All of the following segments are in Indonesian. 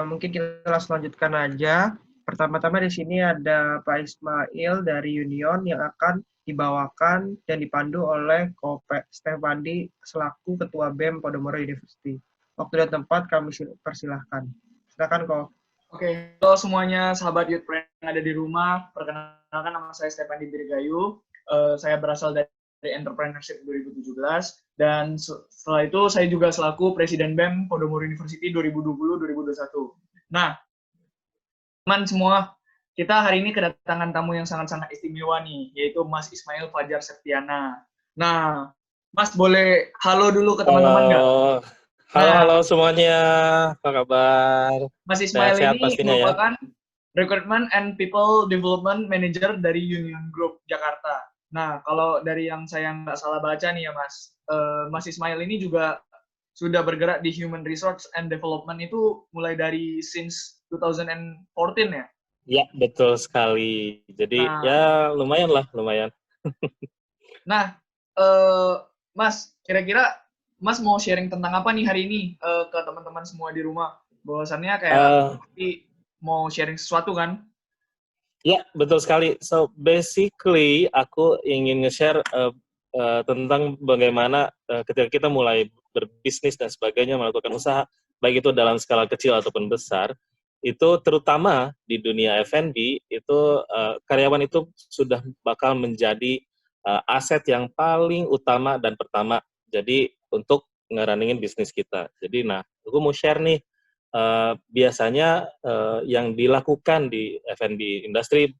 Mungkin kita langsung lanjutkan aja. Pertama-tama di sini ada Pak Ismail dari Union yang akan dibawakan dan dipandu oleh Ko Stefandi selaku Ketua BEM Podomoro University. Waktu dan tempat kami persilahkan. Silakan, Ko. Oke, halo semuanya sahabat Youth Pro yang ada di rumah. Perkenalkan, nama saya Stefandi Dirgayu. Saya berasal dari Entrepreneurship 2017 dan setelah itu saya juga selaku Presiden BEM Podomoro University 2020-2021. Nah, teman semua, kita hari ini kedatangan tamu yang sangat-sangat istimewa nih, yaitu Mas Ismail Fajar Septiana. Nah, Mas boleh halo dulu ke teman-teman nggak? Halo semuanya, apa kabar? Mas Ismail Sehat-sehat ini pastinya merupakan Recruitment and People Development Manager dari Union Group Jakarta. Nah, kalau dari yang saya nggak salah baca nih ya Mas, Mas Ismail ini juga sudah bergerak di Human Resource and Development itu mulai dari since 2014 ya? Ya, betul sekali. Jadi ya lumayan. Nah, Mas, kira-kira Mas mau sharing tentang apa nih hari ini ke teman-teman semua di rumah? Bahwasannya kayak mau sharing sesuatu kan? Ya, betul sekali. So, basically aku ingin nge-share tentang bagaimana ketika kita mulai berbisnis dan sebagainya, melakukan usaha, baik itu dalam skala kecil ataupun besar, itu terutama di dunia F&B, itu karyawan itu sudah bakal menjadi aset yang paling utama dan pertama. Jadi untuk ngerunningin bisnis kita. Jadi aku mau share nih, biasanya yang dilakukan di F&B industry,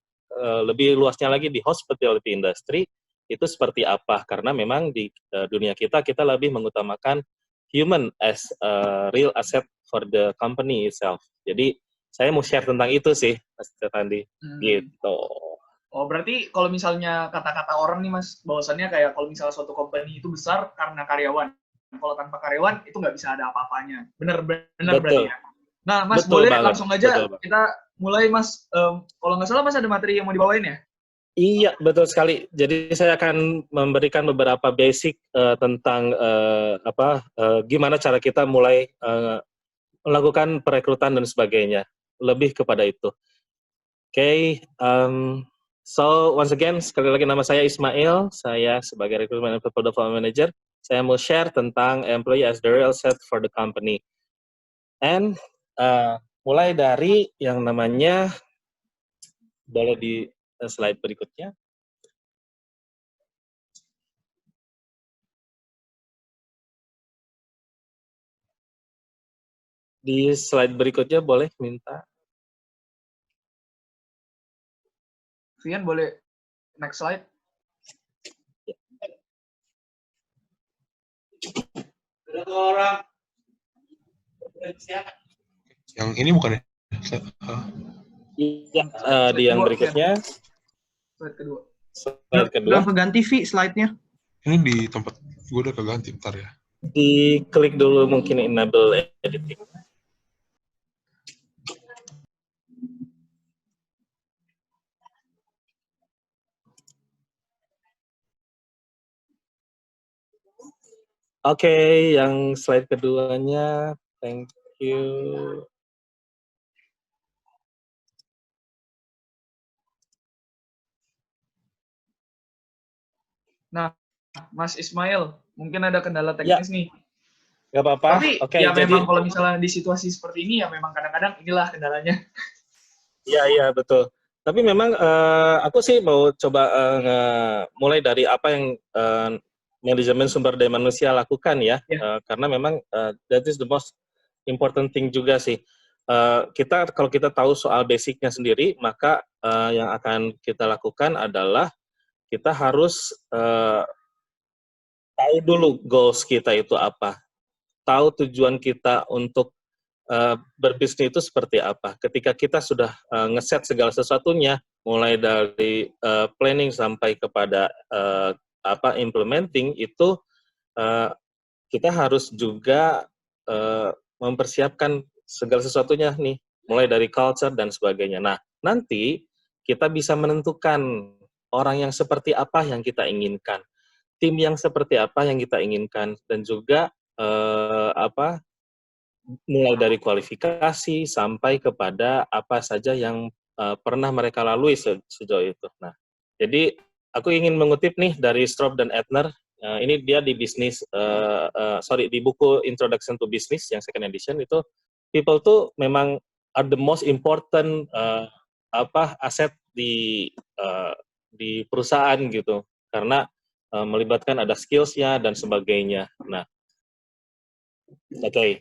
lebih luasnya lagi di hospitality industry, itu seperti apa? Karena memang di dunia kita lebih mengutamakan human as a real asset for the company itself. Jadi saya mau share tentang itu sih, Mas Stefandi. Gitu. Oh, berarti kalau misalnya kata-kata orang nih Mas, bahwasannya kayak kalau misalnya suatu company itu besar karena karyawan. Kalau tanpa karyawan itu nggak bisa ada apa-apanya. Benar berarti ya. Nah, Mas betul boleh banget. langsung aja kita mulai Mas. Kalau nggak salah Mas ada materi yang mau dibawain ya? Iya, betul sekali. Jadi saya akan memberikan beberapa basic tentang gimana cara kita mulai melakukan perekrutan dan sebagainya. Lebih kepada itu. Oke, so once again, sekali lagi nama saya Ismail. Saya sebagai Recruitment and People Development Manager. Saya mau share tentang employee as the real asset for the company. And mulai dari yang namanya, boleh di slide berikutnya. Di slide berikutnya boleh minta. Vian boleh next slide. Berapa orang? Yang ini bukan ya? Iya, di yang berikutnya. Slide kedua. Udah keganti slide-nya. Ini di tempat gue udah keganti, bentar ya. Diklik dulu mungkin enable editing. Oke, yang slide keduanya, thank you. Nah, Mas Ismail, mungkin ada kendala teknis nih. Gak apa-apa. Tapi ya memang kalau misalnya di situasi seperti ini ya memang kadang-kadang inilah kendalanya. Iya, betul. Tapi memang aku sih mau coba mulai dari apa yang manajemen sumber daya manusia lakukan ya. Karena memang that is the most important thing juga sih. Kalau kita tahu soal basicnya sendiri, maka yang akan kita lakukan adalah kita harus tahu dulu goals kita itu apa, tahu tujuan kita untuk berbisnis itu seperti apa. Ketika kita sudah ngeset segala sesuatunya, mulai dari planning sampai kepada implementing itu, kita harus juga mempersiapkan segala sesuatunya nih, mulai dari culture dan sebagainya. Nah, nanti kita bisa menentukan orang yang seperti apa yang kita inginkan, tim yang seperti apa yang kita inginkan, dan juga mulai dari kualifikasi sampai kepada apa saja yang pernah mereka lalui sejauh itu. Nah, jadi aku ingin mengutip nih dari Stroop dan Edner. Ini dia di bisnis, di buku Introduction to Business yang second edition itu, people tuh memang are the most important aset di perusahaan gitu, karena melibatkan ada skills-nya dan sebagainya. Nah, oke.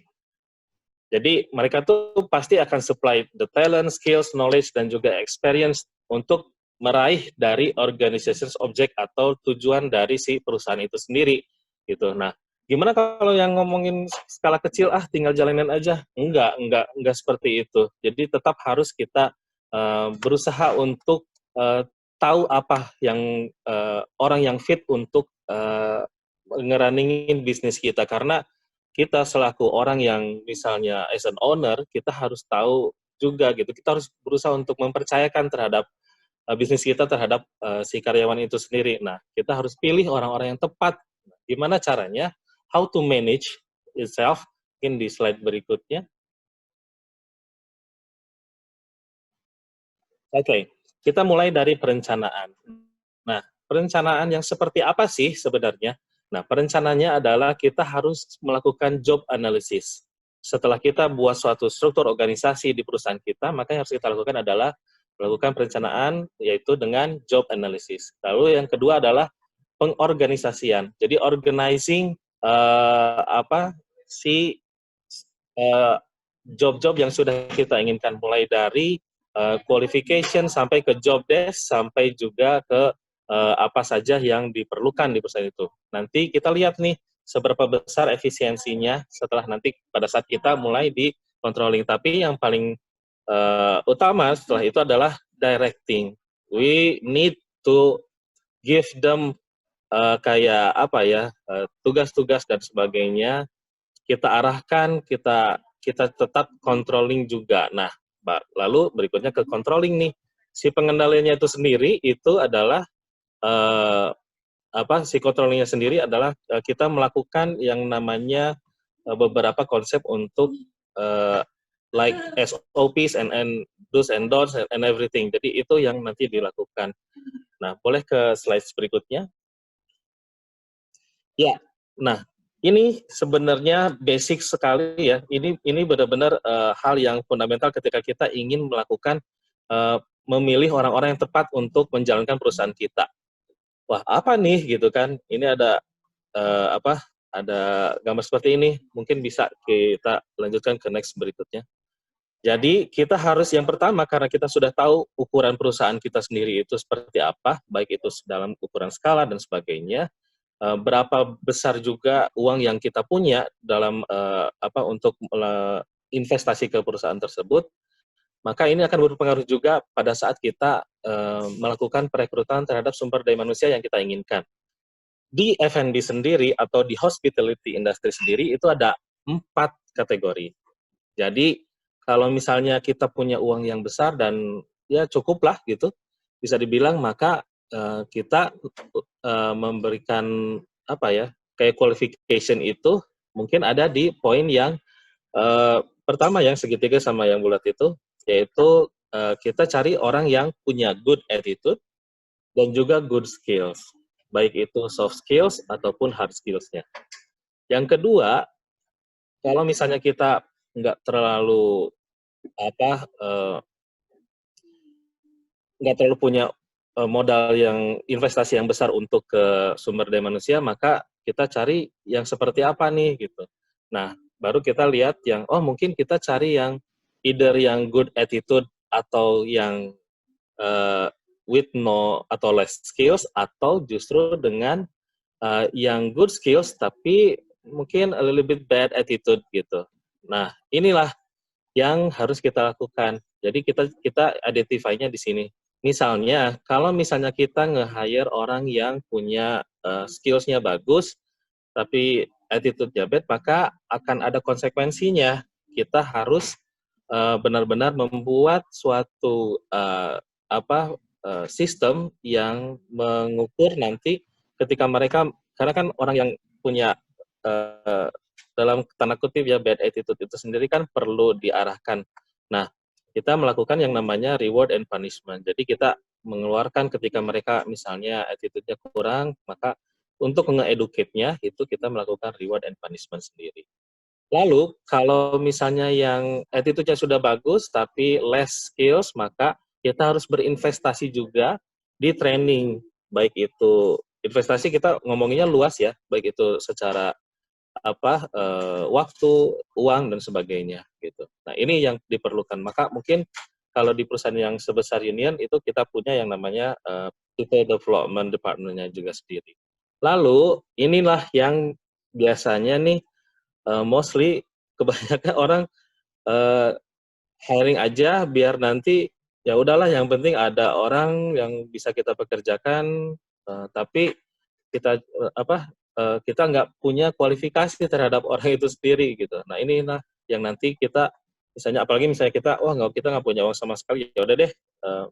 Jadi mereka tuh pasti akan supply the talent, skills, knowledge, dan juga experience untuk meraih dari organization object atau tujuan dari si perusahaan itu sendiri gitu. Nah, gimana kalau yang ngomongin skala kecil, tinggal jalanin aja? Enggak seperti itu. Jadi tetap harus kita berusaha untuk tahu apa yang orang yang fit untuk ngerunningin bisnis kita, karena kita selaku orang yang misalnya as an owner, kita harus tahu juga gitu, kita harus berusaha untuk mempercayakan terhadap bisnis kita terhadap si karyawan itu sendiri. Nah, kita harus pilih orang-orang yang tepat. Gimana caranya? How to manage itself? Mungkin di slide berikutnya. Oke, kita mulai dari perencanaan. Nah, perencanaan yang seperti apa sih sebenarnya? Nah, perencanaannya adalah kita harus melakukan job analysis. Setelah kita buat suatu struktur organisasi di perusahaan kita, maka yang harus kita lakukan adalah melakukan perencanaan, yaitu dengan job analysis. Lalu yang kedua adalah pengorganisasian. Jadi organizing job-job yang sudah kita inginkan, mulai dari qualification sampai ke job desk, sampai juga ke apa saja yang diperlukan di perusahaan itu. Nanti kita lihat nih seberapa besar efisiensinya setelah nanti pada saat kita mulai di controlling. Tapi yang paling utama setelah itu adalah directing. We need to give them tugas-tugas dan sebagainya. Kita arahkan, kita tetap controlling juga. Nah, lalu berikutnya ke controlling nih. Si pengendaliannya itu sendiri itu adalah si controllingnya sendiri adalah kita melakukan yang namanya beberapa konsep untuk like SOPs and do's and don'ts and everything. Jadi itu yang nanti dilakukan. Nah, boleh ke slide berikutnya. Ya, nah ini sebenarnya basic sekali ya. Ini benar-benar hal yang fundamental ketika kita ingin melakukan memilih orang-orang yang tepat untuk menjalankan perusahaan kita. Wah, apa nih gitu kan? Ini ada ada gambar seperti ini. Mungkin bisa kita lanjutkan ke next berikutnya. Jadi kita harus yang pertama, karena kita sudah tahu ukuran perusahaan kita sendiri itu seperti apa, baik itu dalam ukuran skala dan sebagainya, berapa besar juga uang yang kita punya dalam untuk investasi ke perusahaan tersebut, maka ini akan berpengaruh juga pada saat kita melakukan perekrutan terhadap sumber daya manusia yang kita inginkan. Di F&B sendiri atau di hospitality industry sendiri itu ada 4 kategori. Jadi kalau misalnya kita punya uang yang besar dan ya cukuplah gitu, bisa dibilang, maka kita memberikan kayak qualification itu mungkin ada di poin yang pertama, yang segitiga sama yang bulat itu, yaitu kita cari orang yang punya good attitude dan juga good skills, baik itu soft skills ataupun hard skills-nya. Yang kedua, kalau misalnya kita nggak terlalu punya modal yang investasi yang besar untuk ke sumber daya manusia, maka kita cari yang seperti apa nih gitu. Nah, baru kita lihat yang mungkin kita cari yang either yang good attitude atau yang with no atau less skills, atau justru dengan yang good skills tapi mungkin a little bit bad attitude gitu. Nah, inilah yang harus kita lakukan. Jadi kita identify-nya di sini. Misalnya, kalau misalnya kita nge-hire orang yang punya skills-nya bagus, tapi attitude-nya bad, maka akan ada konsekuensinya. Kita harus benar-benar membuat suatu sistem yang mengukur nanti ketika mereka, karena kan orang yang punya dalam tanda kutip ya bad attitude itu sendiri kan perlu diarahkan. Nah, kita melakukan yang namanya reward and punishment. Jadi kita mengeluarkan ketika mereka misalnya attitude-nya kurang, maka untuk nge-educate-nya itu kita melakukan reward and punishment sendiri. Lalu kalau misalnya yang attitude-nya sudah bagus tapi less skills, maka kita harus berinvestasi juga di training. Baik itu investasi kita ngomonginnya luas ya, baik itu secara waktu, uang dan sebagainya gitu. Nah, ini yang diperlukan. Maka mungkin kalau di perusahaan yang sebesar Union itu kita punya yang namanya people development department-nya juga sendiri. Lalu inilah yang biasanya nih mostly kebanyakan orang hiring aja biar nanti ya udahlah yang penting ada orang yang bisa kita pekerjakan, tapi kita kita nggak punya kualifikasi terhadap orang itu sendiri gitu. Nah inilah yang nanti kita misalnya apalagi misalnya kita kita nggak punya uang sama sekali, ya udah deh,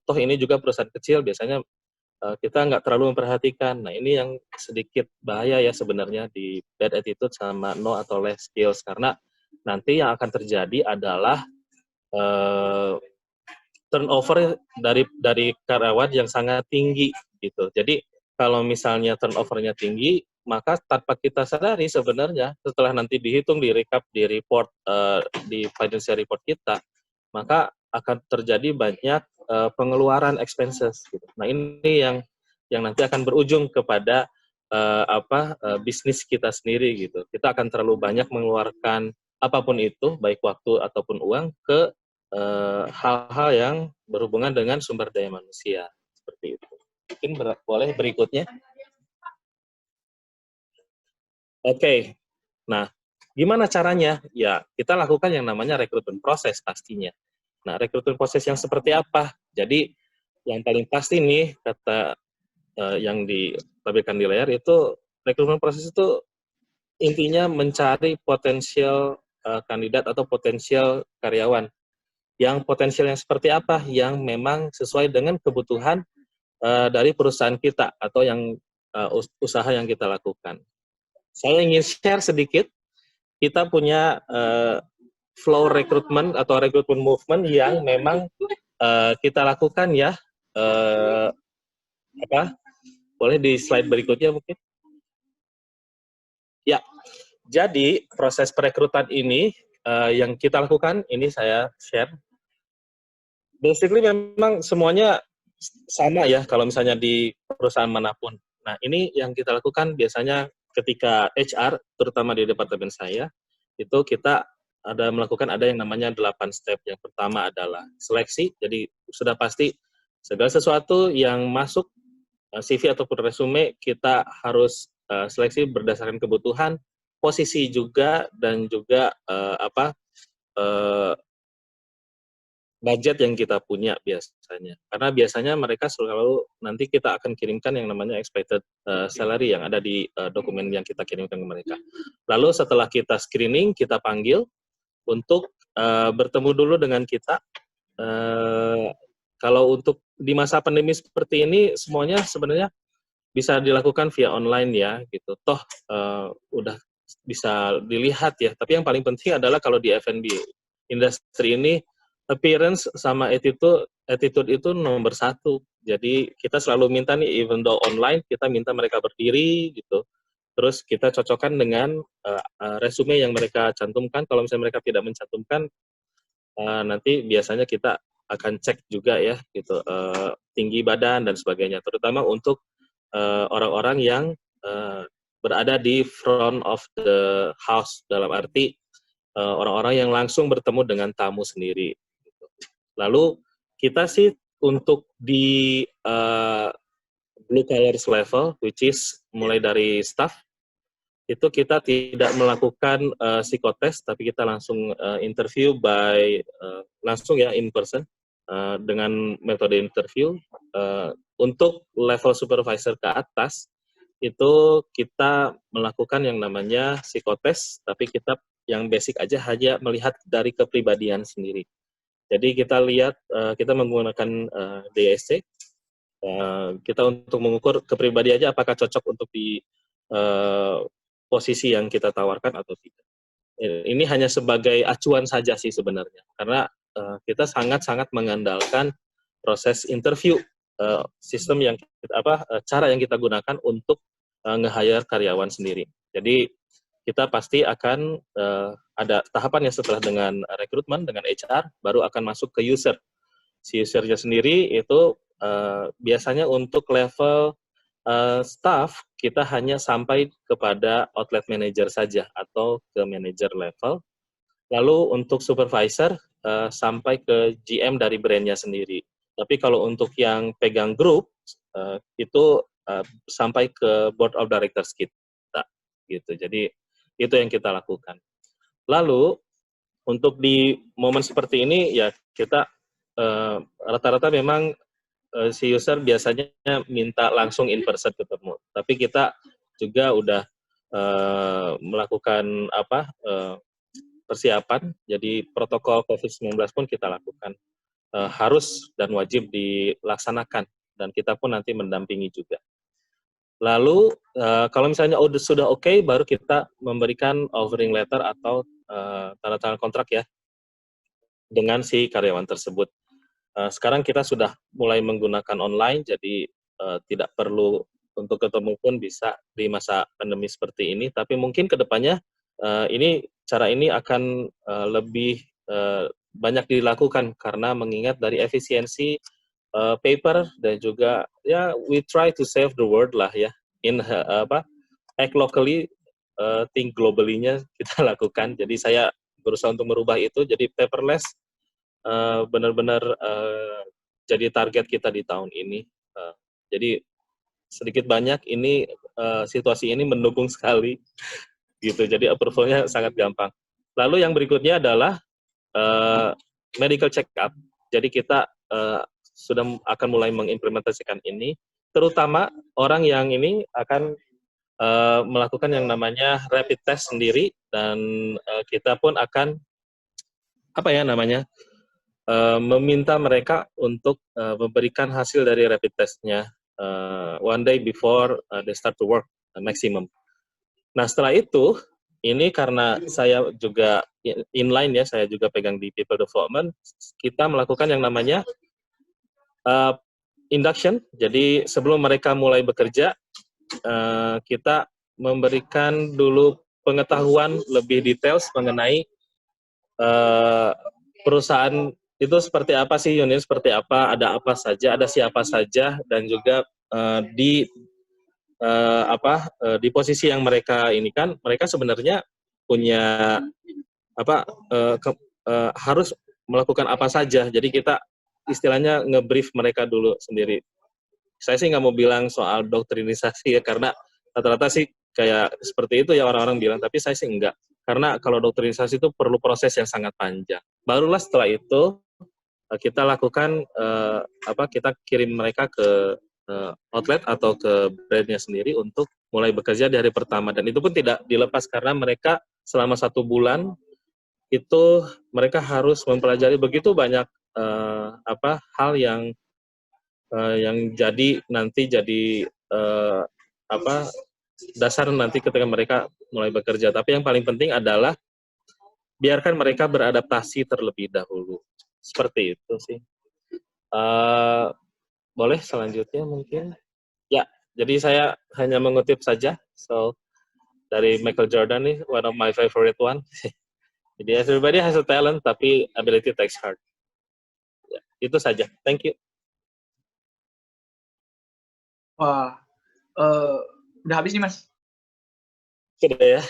toh ini juga perusahaan kecil biasanya kita nggak terlalu memperhatikan. Nah ini yang sedikit bahaya ya sebenarnya di bad attitude sama no atau less skills, karena nanti yang akan terjadi adalah turnover dari karyawan yang sangat tinggi gitu. Jadi kalau misalnya turnover-nya tinggi, maka tanpa kita sadari sebenarnya setelah nanti dihitung di recap di report di financial report kita, maka akan terjadi banyak pengeluaran expenses gitu. Nah, ini yang nanti akan berujung kepada bisnis kita sendiri gitu. Kita akan terlalu banyak mengeluarkan apapun itu, baik waktu ataupun uang ke hal-hal yang berhubungan dengan sumber daya manusia seperti itu. Mungkin boleh berikutnya. Oke. Nah, gimana caranya? Ya, kita lakukan yang namanya rekrutmen proses pastinya. Nah, rekrutmen proses yang seperti apa? Jadi, yang paling pasti nih kata yang ditampilkan di layar itu rekrutmen proses itu intinya mencari potensial kandidat atau potensial karyawan. Yang potensial yang seperti apa? Yang memang sesuai dengan kebutuhan dari perusahaan kita atau yang usaha yang kita lakukan. Saya ingin share sedikit, kita punya flow recruitment atau recruitment movement yang memang kita lakukan ya. Boleh di slide berikutnya mungkin? Ya, jadi proses perekrutan ini yang kita lakukan, ini saya share. Basically memang semuanya sama ya kalau misalnya di perusahaan manapun. Nah, ini yang kita lakukan biasanya ketika HR, terutama di departemen saya, itu kita melakukan yang namanya 8 step. Yang pertama adalah seleksi, jadi sudah pasti segala sesuatu yang masuk CV ataupun resume kita harus seleksi berdasarkan kebutuhan, posisi juga, dan juga budget yang kita punya biasanya. Karena biasanya mereka selalu nanti kita akan kirimkan yang namanya expected salary yang ada di dokumen yang kita kirimkan ke mereka. Lalu setelah kita screening, kita panggil untuk bertemu dulu dengan kita. Kalau untuk di masa pandemi seperti ini, semuanya sebenarnya bisa dilakukan via online ya, gitu. Toh udah bisa dilihat ya. Tapi yang paling penting adalah kalau di F&B industri ini, appearance sama attitude itu nomor satu. Jadi kita selalu minta nih, even though online, kita minta mereka berdiri gitu. Terus kita cocokkan dengan resume yang mereka cantumkan. Kalau misalnya mereka tidak mencantumkan, nanti biasanya kita akan cek juga ya, gitu, tinggi badan dan sebagainya. Terutama untuk orang-orang yang berada di front of the house, dalam arti orang-orang yang langsung bertemu dengan tamu sendiri. Lalu kita sih untuk di blue collars level, which is mulai dari staff, itu kita tidak melakukan psikotes, tapi kita langsung interview langsung ya in person dengan metode interview. Untuk level supervisor ke atas, itu kita melakukan yang namanya psikotes, tapi kita yang basic aja hanya melihat dari kepribadian sendiri. Jadi kita lihat, kita menggunakan DSC, kita untuk mengukur kepribadian aja apakah cocok untuk di posisi yang kita tawarkan atau tidak. Ini hanya sebagai acuan saja sih sebenarnya, karena kita sangat-sangat mengandalkan proses interview, sistem yang cara yang kita gunakan untuk nge-hire karyawan sendiri. Jadi kita pasti akan ada tahapan yang setelah dengan rekrutmen, dengan HR, baru akan masuk ke user. Si usernya sendiri itu biasanya untuk level staff, kita hanya sampai kepada outlet manager saja atau ke manager level. Lalu untuk supervisor, sampai ke GM dari brandnya sendiri. Tapi kalau untuk yang pegang grup, itu sampai ke board of directors kita. Gitu. Jadi itu yang kita lakukan. Lalu untuk di momen seperti ini ya kita rata-rata memang si user biasanya minta langsung in person ketemu. Tapi kita juga udah melakukan persiapan. Jadi protokol COVID-19 pun kita lakukan. Harus dan wajib dilaksanakan dan kita pun nanti mendampingi juga. Lalu kalau misalnya sudah oke, baru kita memberikan offering letter atau tanda tangan kontrak ya dengan si karyawan tersebut. Sekarang kita sudah mulai menggunakan online, jadi tidak perlu untuk ketemu pun bisa di masa pandemi seperti ini. Tapi mungkin ke depannya cara ini akan lebih banyak dilakukan karena mengingat dari efisiensi paper dan juga ya we try to save the world lah ya, act locally, think globally-nya kita lakukan. Jadi saya berusaha untuk merubah itu jadi paperless, benar-benar jadi target kita di tahun ini. Jadi sedikit banyak ini situasi ini mendukung sekali gitu. Jadi approval-nya sangat gampang. Lalu yang berikutnya adalah medical check up. Jadi kita sudah akan mulai mengimplementasikan ini, terutama orang yang ini akan melakukan yang namanya rapid test sendiri, dan kita pun akan meminta mereka untuk memberikan hasil dari rapid testnya one day before they start to work maximum. Nah setelah itu, ini karena saya juga inline ya, saya juga pegang di people development, kita melakukan yang namanya induction. Jadi sebelum mereka mulai bekerja, kita memberikan dulu pengetahuan lebih detail mengenai perusahaan itu seperti apa sih, unit seperti apa, ada apa saja, ada siapa saja, dan juga di posisi yang mereka ini kan, mereka sebenarnya punya harus melakukan apa saja. Jadi kita istilahnya nge-brief mereka dulu sendiri. Saya sih nggak mau bilang soal doktrinisasi ya, karena rata-rata sih kayak seperti itu ya orang-orang bilang, tapi saya sih enggak. Karena kalau doktrinisasi itu perlu proses yang sangat panjang. Barulah setelah itu kita lakukan kita kirim mereka ke outlet atau ke brandnya sendiri untuk mulai bekerja di hari pertama, dan itu pun tidak dilepas karena mereka selama 1 bulan itu mereka harus mempelajari begitu banyak hal yang jadi dasar nanti ketika mereka mulai bekerja. Tapi yang paling penting adalah biarkan mereka beradaptasi terlebih dahulu. Seperti itu sih. Boleh selanjutnya mungkin? Ya, jadi saya hanya mengutip saja. So, dari Michael Jordan nih, one of my favorite one. Jadi everybody has a talent, tapi ability takes heart. Ya, itu saja. Thank you. Wah, udah habis nih Mas? Sudah ya?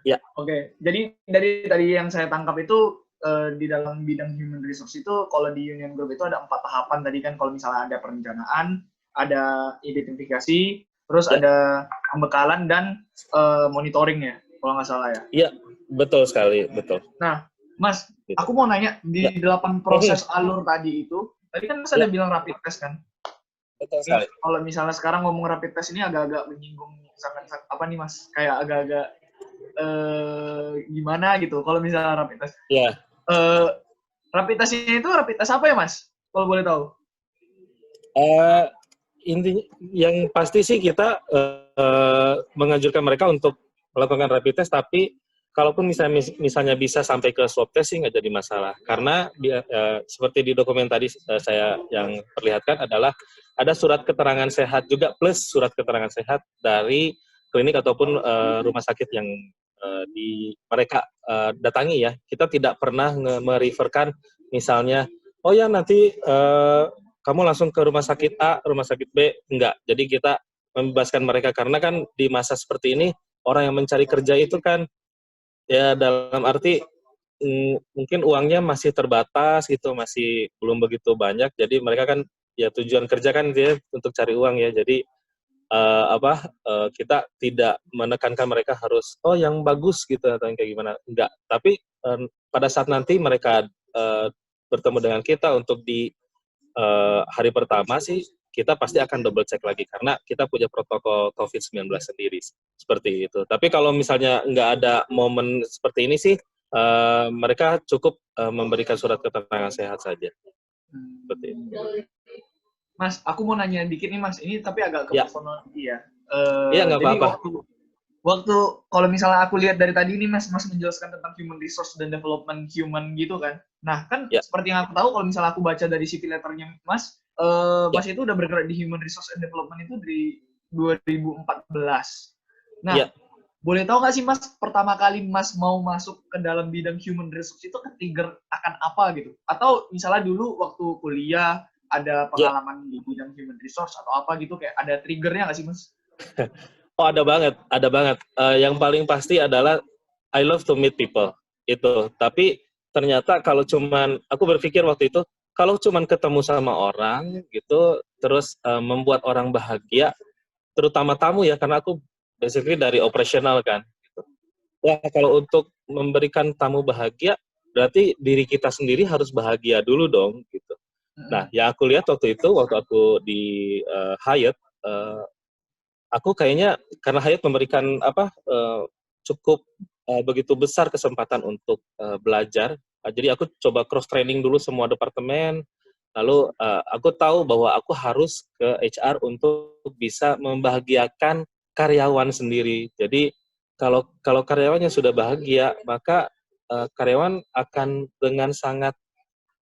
Ya. Oke, jadi dari tadi yang saya tangkap itu di dalam bidang human resource itu, kalau di Union Group itu ada 4 tahapan tadi kan. Kalau misalnya ada perencanaan, ada identifikasi, terus ada pembekalan dan monitoring ya, kalau nggak salah ya. Iya, betul sekali, betul. Nah, Mas, aku mau nanya di 8 proses alur tadi itu, tadi kan Mas ada bilang rapid test kan? Betul sekali. Kalau misalnya sekarang ngomong rapid test ini agak-agak menyinggung sangat apa nih Mas? Kayak agak-agak gimana gitu kalau misalnya rapid test. Iya. Rapid testnya itu rapid test apa ya Mas? Kalau boleh tahu. Intinya yang pasti sih kita menganjurkan mereka untuk melakukan rapid test, tapi kalaupun misalnya bisa sampai ke swab test sih nggak jadi masalah. Karena seperti di dokumen tadi saya yang perlihatkan adalah ada surat keterangan sehat juga plus surat keterangan sehat dari klinik ataupun rumah sakit yang mereka datangi ya. Kita tidak pernah mereferkan misalnya, oh ya nanti kamu langsung ke rumah sakit A, rumah sakit B, enggak. Jadi kita membebaskan mereka karena kan di masa seperti ini orang yang mencari kerja itu kan ya dalam arti mungkin uangnya masih terbatas gitu, masih belum begitu banyak. Jadi mereka kan ya tujuan kerja kan dia untuk cari uang ya. Jadi kita tidak menekankan mereka harus yang bagus gitu atau yang kayak gimana. Enggak. Tapi pada saat nanti mereka bertemu dengan kita untuk di hari pertama sih kita pasti akan double check lagi karena kita punya protokol COVID-19 sendiri seperti itu. Tapi kalau misalnya nggak ada momen seperti ini sih mereka cukup memberikan surat keterangan sehat saja. Seperti itu. Mas, aku mau nanya dikit nih Mas, ini tapi agak ke personal ya. Iya nggak Jadi apa-apa. waktu kalau misalnya aku lihat dari tadi ini Mas menjelaskan tentang human resource dan development human gitu kan. Nah kan seperti yang aku tahu kalau misalnya aku baca dari CV letternya Mas, Mas itu udah bergerak di human resource and development itu dari 2014. Nah, boleh tahu nggak sih Mas, pertama kali Mas mau masuk ke dalam bidang human resource itu ke-trigger akan apa gitu? Atau misalnya dulu waktu kuliah ada pengalaman di bidang human resource atau apa gitu, kayak ada triggernya nggak sih Mas? Oh ada banget. Yang paling pasti adalah I love to meet people itu. Tapi ternyata kalau cuman aku berpikir waktu itu kalau cuman ketemu sama orang gitu, terus membuat orang bahagia, terutama tamu ya karena aku basically dari operasional kan. Gitu. Wah kalau untuk memberikan tamu bahagia, berarti diri kita sendiri harus bahagia dulu dong gitu. Nah yang aku lihat waktu itu waktu aku di Hyatt. Aku kayaknya karena Hyatt memberikan cukup begitu besar kesempatan untuk belajar, jadi aku coba cross training dulu semua departemen, lalu aku tahu bahwa aku harus ke HR untuk bisa membahagiakan karyawan sendiri. Jadi kalau karyawannya sudah bahagia, maka karyawan akan dengan sangat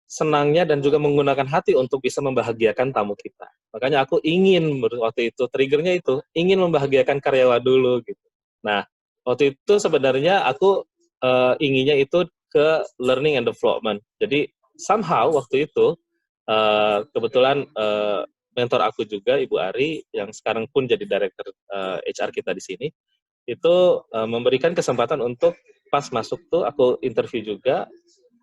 senangnya dan juga menggunakan hati untuk bisa membahagiakan tamu kita. Makanya aku ingin waktu itu triggernya itu ingin membahagiakan karyawan dulu gitu. Nah waktu itu sebenarnya aku inginnya itu ke learning and development. Jadi somehow waktu itu kebetulan mentor aku juga Ibu Ari yang sekarang pun jadi director HR kita di sini itu memberikan kesempatan untuk pas masuk tuh aku interview juga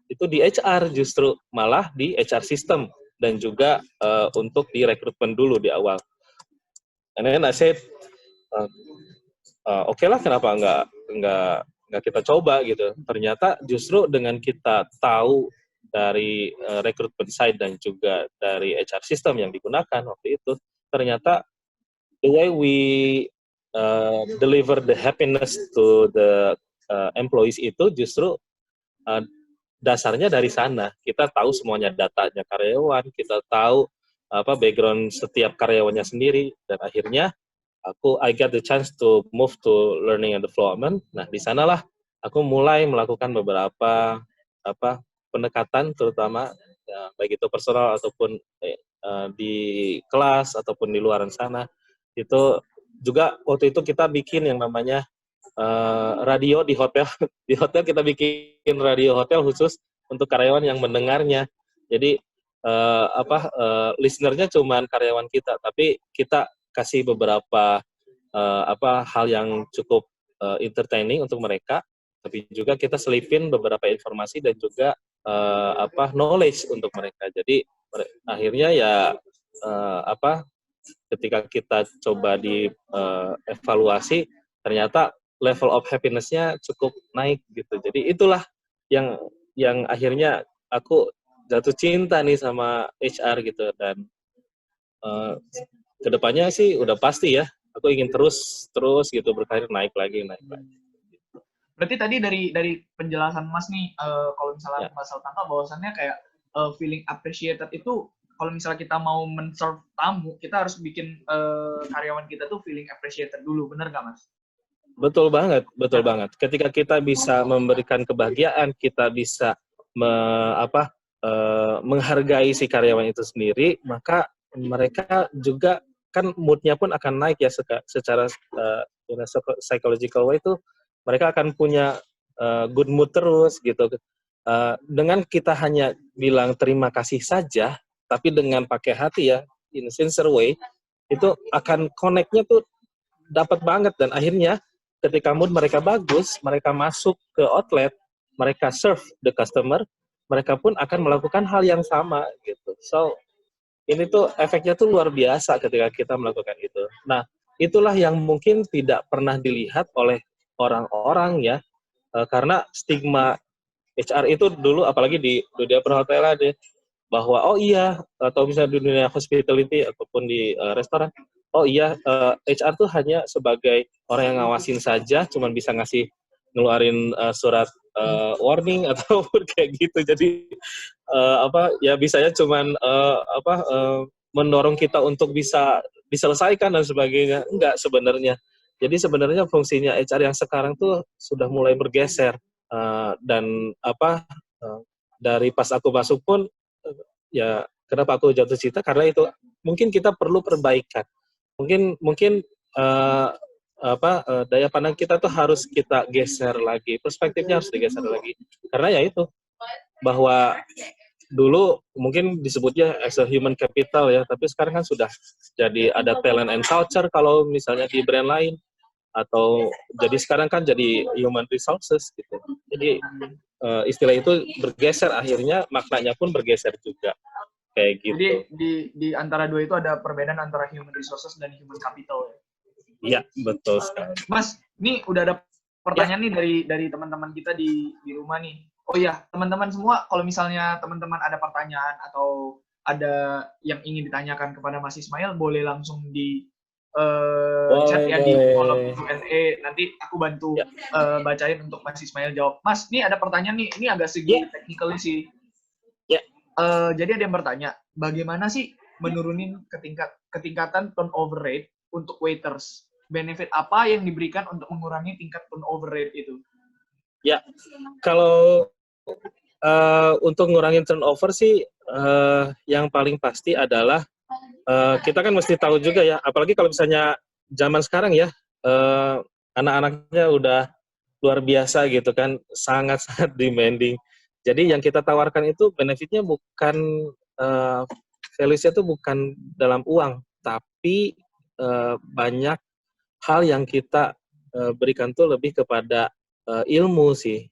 itu di HR justru malah di HR system dan juga untuk di rekrutmen dulu di awal. And then I said, oke lah kenapa nggak kita coba gitu. Ternyata justru dengan kita tahu dari rekrutmen side dan juga dari HR system yang digunakan waktu itu, ternyata the way we deliver the happiness to the employees itu justru dasarnya dari sana. Kita tahu semuanya datanya karyawan, kita tahu background setiap karyawannya sendiri, dan akhirnya I get the chance to move to learning and development. Nah, di sanalah aku mulai melakukan beberapa pendekatan, terutama baik itu personal ataupun di kelas ataupun di luaran sana. Itu juga waktu itu kita bikin yang namanya radio di hotel. Di hotel kita bikin radio hotel khusus untuk karyawan yang mendengarnya. Jadi listenernya cuma karyawan kita, tapi kita kasih beberapa hal yang cukup entertaining untuk mereka, tapi juga kita selipin beberapa informasi dan juga knowledge untuk mereka. Jadi akhirnya ya ketika kita coba di evaluasi, ternyata level of happiness-nya cukup naik gitu. Jadi itulah yang akhirnya aku jatuh cinta nih sama HR gitu, dan kedepannya sih udah pasti ya aku ingin terus gitu berkarir naik lagi. Berarti tadi dari penjelasan Mas nih, kalau misalnya Mas tangkap bahwasannya kayak feeling appreciated itu kalau misalnya kita mau men-serve tamu, kita harus bikin karyawan kita tuh feeling appreciated dulu, bener nggak Mas? Betul banget, betul banget. Ketika kita bisa memberikan kebahagiaan, kita bisa menghargai si karyawan itu sendiri, maka mereka juga kan mood-nya pun akan naik ya secara psychological way itu mereka akan punya good mood terus gitu. Dengan kita hanya bilang terima kasih saja, tapi dengan pakai hati ya, in a sincere way, itu akan connect-nya tuh dapat banget dan akhirnya ketika mood mereka bagus, mereka masuk ke outlet, mereka serve the customer, mereka pun akan melakukan hal yang sama gitu. So ini tuh efeknya tuh luar biasa ketika kita melakukan itu. Nah, itulah yang mungkin tidak pernah dilihat oleh orang-orang ya, karena stigma HR itu dulu apalagi di dunia perhotelan deh, bahwa oh iya atau misalnya di dunia hospitality ataupun di restoran, oh iya HR tuh hanya sebagai orang yang ngawasin saja, cuman bisa ngasih ngeluarin surat warning ataupun kayak gitu. Jadi ya bisanya cuman mendorong kita untuk bisa diselesaikan dan sebagainya. Enggak sebenarnya. Jadi sebenarnya fungsinya HR yang sekarang tuh sudah mulai bergeser dan dari pas aku masuk pun ya kenapa aku jatuh cinta karena itu mungkin kita perlu perbaikan. Mungkin daya pandang kita tuh harus kita geser lagi, perspektifnya harus digeser lagi. Karena ya itu bahwa dulu mungkin disebutnya as a human capital ya, tapi sekarang kan sudah jadi ada talent and culture kalau misalnya di brand lain, atau jadi sekarang kan jadi human resources gitu. Jadi istilah itu bergeser, akhirnya maknanya pun bergeser juga kayak gitu. Jadi di antara dua itu ada perbedaan antara human resources dan human capital ya. Iya, betul sekali. Mas, ini udah ada pertanyaan nih dari teman-teman kita di rumah nih. Oh iya, teman-teman semua, kalau misalnya teman-teman ada pertanyaan atau ada yang ingin ditanyakan kepada Mas Ismail, boleh langsung di chat ya di kolom Q&A. Nanti aku bantu bacain untuk Mas Ismail jawab. Mas, ini ada pertanyaan nih. Ini agak segi technical sih. Jadi ada yang bertanya, bagaimana sih menurunin ketingkatan turnover rate untuk waiters? Benefit apa yang diberikan untuk mengurangi tingkat turnover rate itu? Ya, kalau untuk ngurangin turnover sih, yang paling pasti adalah kita kan mesti tahu juga ya, apalagi kalau misalnya zaman sekarang ya, anak-anaknya udah luar biasa gitu kan, sangat-sangat demanding. Jadi yang kita tawarkan itu benefitnya bukan, value-nya itu bukan dalam uang, tapi banyak hal yang kita berikan tuh lebih kepada ilmu sih.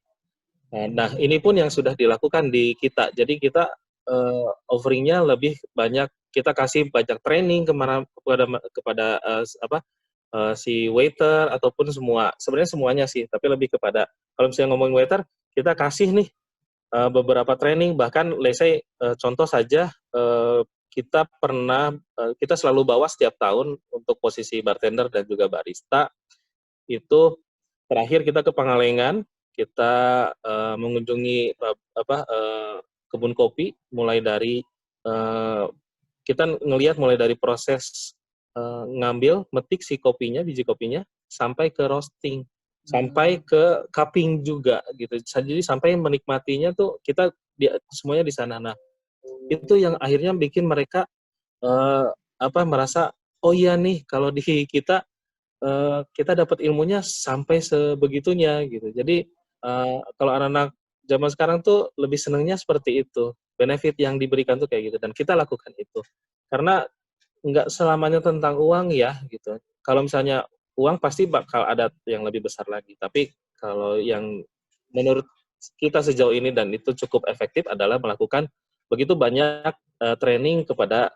Nah, ini pun yang sudah dilakukan di kita. Jadi kita offering-nya lebih banyak, kita kasih banyak training kepada si waiter ataupun sebenarnya semuanya sih, tapi lebih kepada kalau misalnya ngomongin waiter, kita kasih nih beberapa training, bahkan let's say contoh saja kita selalu bawa setiap tahun untuk posisi bartender dan juga barista. Itu terakhir kita ke Pangalengan, kita mengunjungi kebun kopi, mulai dari kita ngelihat mulai dari proses ngambil, metik si kopinya, biji kopinya, sampai ke roasting, sampai ke cupping juga gitu. Jadi sampai menikmatinya tuh kita semuanya di sana. Nah, itu yang akhirnya bikin mereka merasa oh iya nih kalau di kita dapat ilmunya sampai sebegitunya gitu. Jadi kalau anak-anak zaman sekarang tuh lebih senangnya seperti itu. Benefit yang diberikan tuh kayak gitu dan kita lakukan itu. Karena nggak selamanya tentang uang ya gitu. Kalau misalnya uang pasti bakal ada yang lebih besar lagi. Tapi kalau yang menurut kita sejauh ini dan itu cukup efektif adalah melakukan begitu banyak training kepada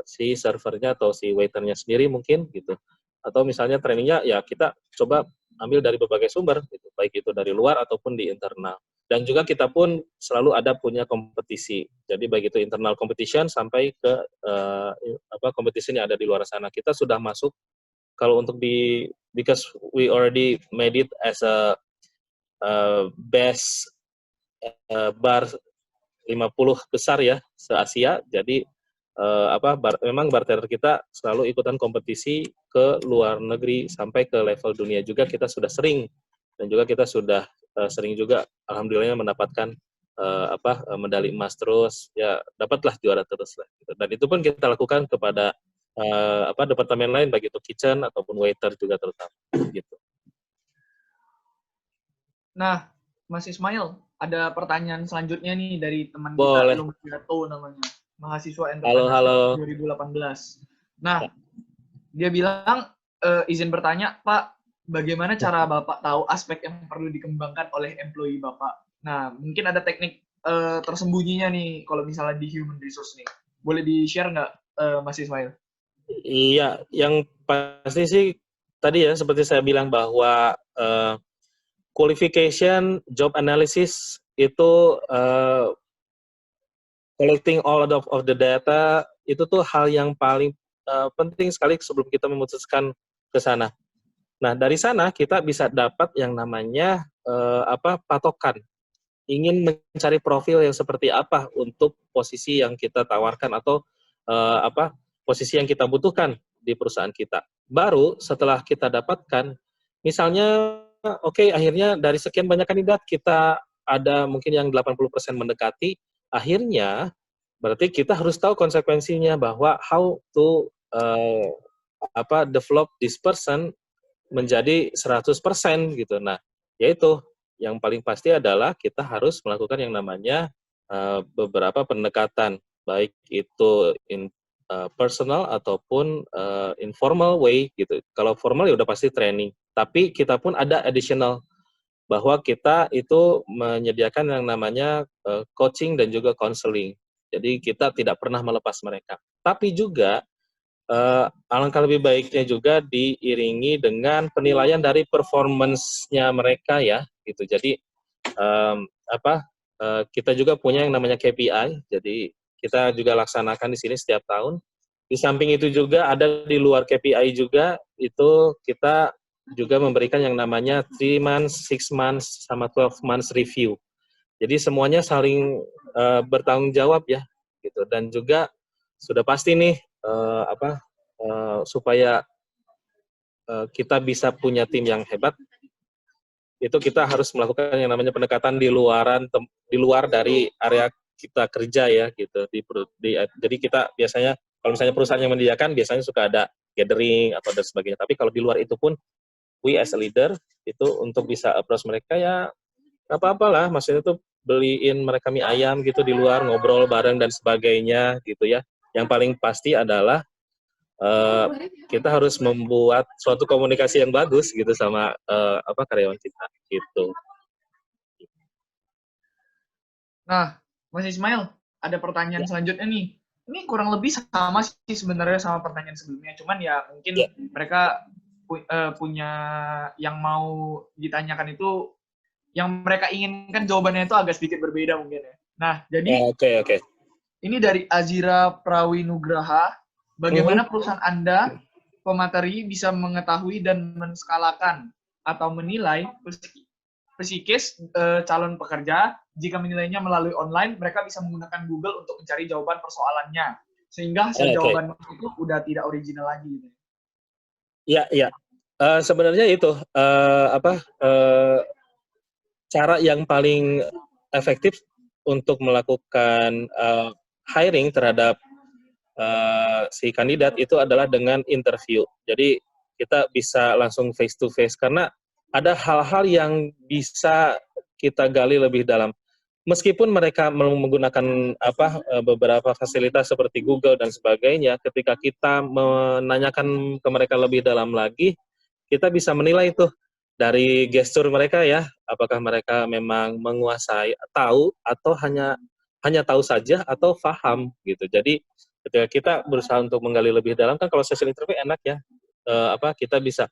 si servernya atau si waiternya sendiri mungkin gitu. Atau misalnya trainingnya ya kita coba ambil dari berbagai sumber gitu, baik itu dari luar ataupun di internal. Dan juga kita pun selalu ada punya kompetisi. Jadi baik itu internal competition sampai ke competition yang ada di luar sana. Kita sudah masuk kalau untuk because we already made it as a best bar 50 besar ya se-Asia. Jadi memang bartender kita selalu ikutan kompetisi ke luar negeri sampai ke level dunia juga kita sudah sering, dan juga kita sudah sering juga alhamdulillahnya mendapatkan medali emas terus, ya dapatlah juara terus lah gitu. Dan itu pun kita lakukan kepada departemen lain, baik itu kitchen ataupun waiter juga terutama gitu. Nah, Mas Ismail, ada pertanyaan selanjutnya nih dari teman Boleh. kita, Lumpiato namanya, mahasiswa Halo. entrepreneurship 2018. Nah, dia bilang, izin bertanya, Pak, bagaimana cara Bapak tahu aspek yang perlu dikembangkan oleh employee Bapak? Nah, mungkin ada teknik tersembunyinya nih, kalau misalnya di human resource nih. Boleh di-share nggak, Mas Ismail? Iya, yang pasti sih tadi ya seperti saya bilang bahwa qualification, job analysis itu collecting all of the data itu tuh hal yang paling penting sekali sebelum kita memutuskan ke sana. Nah, dari sana kita bisa dapat yang namanya patokan. Ingin mencari profil yang seperti apa untuk posisi yang kita tawarkan atau posisi yang kita butuhkan di perusahaan kita. Baru setelah kita dapatkan, misalnya akhirnya dari sekian banyak kandidat kita ada mungkin yang 80% mendekati, akhirnya berarti kita harus tahu konsekuensinya bahwa how to develop this person menjadi 100% gitu. Nah, yaitu yang paling pasti adalah kita harus melakukan yang namanya beberapa pendekatan, baik itu personal ataupun informal way gitu. Kalau formal ya udah pasti training, tapi kita pun ada additional bahwa kita itu menyediakan yang namanya coaching dan juga counseling. Jadi kita tidak pernah melepas mereka. Tapi juga alangkah lebih baiknya juga diiringi dengan penilaian dari performance-nya mereka ya gitu. Jadi kita juga punya yang namanya KPI. Jadi kita juga laksanakan di sini setiap tahun. Di samping itu juga ada di luar KPI juga, itu kita juga memberikan yang namanya 3 months, 6 months, sama 12 months review. Jadi semuanya saling bertanggung jawab ya gitu. Dan juga sudah pasti nih supaya kita bisa punya tim yang hebat, itu kita harus melakukan yang namanya pendekatan di luar dari area kita kerja ya gitu. Jadi kita biasanya kalau misalnya perusahaan yang menyediakan biasanya suka ada gathering atau dan sebagainya. Tapi kalau di luar itu pun we as a leader itu untuk bisa approach mereka ya nggak apa-apa lah. Maksudnya tuh beliin mereka mie ayam gitu di luar, ngobrol bareng dan sebagainya gitu ya. Yang paling pasti adalah kita harus membuat suatu komunikasi yang bagus gitu sama karyawan kita gitu. Nah, Mas Ismail, ada pertanyaan selanjutnya nih. Ini kurang lebih sama sih sebenarnya sama pertanyaan sebelumnya, cuman ya mungkin mereka punya yang mau ditanyakan itu, yang mereka inginkan jawabannya itu agak sedikit berbeda mungkin ya. Nah, jadi ini dari Azira Prawinugraha. Bagaimana perusahaan Anda, pemateri, bisa mengetahui dan menskalakan atau menilai psikis calon pekerja? Jika menilainya melalui online, mereka bisa menggunakan Google untuk mencari jawaban persoalannya, sehingga hasil jawaban itu udah tidak original lagi. Iya. Sebenarnya itu cara yang paling efektif untuk melakukan hiring terhadap si kandidat itu adalah dengan interview. Jadi kita bisa langsung face to face karena ada hal-hal yang bisa kita gali lebih dalam. Meskipun mereka menggunakan beberapa fasilitas seperti Google dan sebagainya, ketika kita menanyakan ke mereka lebih dalam lagi, kita bisa menilai itu dari gestur mereka ya, apakah mereka memang menguasai, tahu atau hanya tahu saja atau paham gitu. Jadi ketika kita berusaha untuk menggali lebih dalam, kan kalau sesi interview enak ya, kita bisa,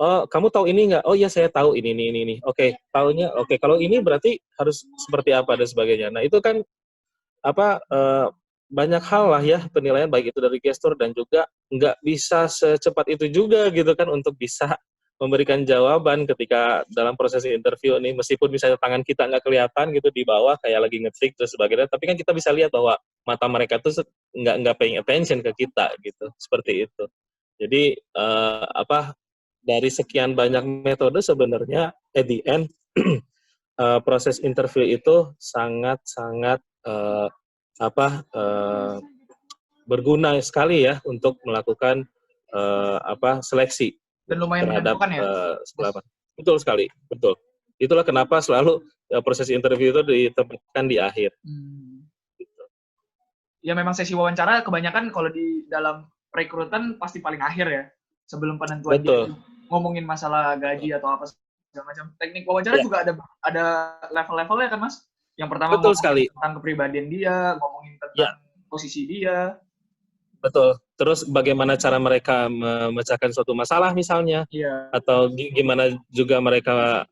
oh kamu tahu ini nggak? Oh iya saya tahu ini. Oke, tahunya oke. Kalau ini berarti harus seperti apa dan sebagainya. Nah itu kan banyak hal lah ya penilaian, baik itu dari gestur dan juga nggak bisa secepat itu juga gitu kan untuk bisa memberikan jawaban ketika dalam proses interview nih, meskipun misalnya tangan kita nggak kelihatan gitu di bawah kayak lagi ngetik terus sebagainya, tapi kan kita bisa lihat bahwa mata mereka tuh nggak paying attention ke kita gitu, seperti itu. Jadi dari sekian banyak metode sebenarnya at the end proses interview itu sangat berguna sekali ya untuk melakukan seleksi Dan lumayan terhadap menentukan ya. sekolah. Betul sekali, betul. Itulah kenapa selalu proses interview itu ditempatkan di akhir. Gitu. Ya memang sesi wawancara kebanyakan kalau di dalam rekrutan pasti paling akhir ya, sebelum penentuan dia ngomongin masalah gaji atau apa segala macam. Teknik wawancara juga ada level-levelnya kan Mas? Yang pertama betul sekali. tentang kepribadian dia, ngomongin tentang posisi dia. Betul. Terus bagaimana cara mereka memecahkan suatu masalah misalnya, atau gimana juga mereka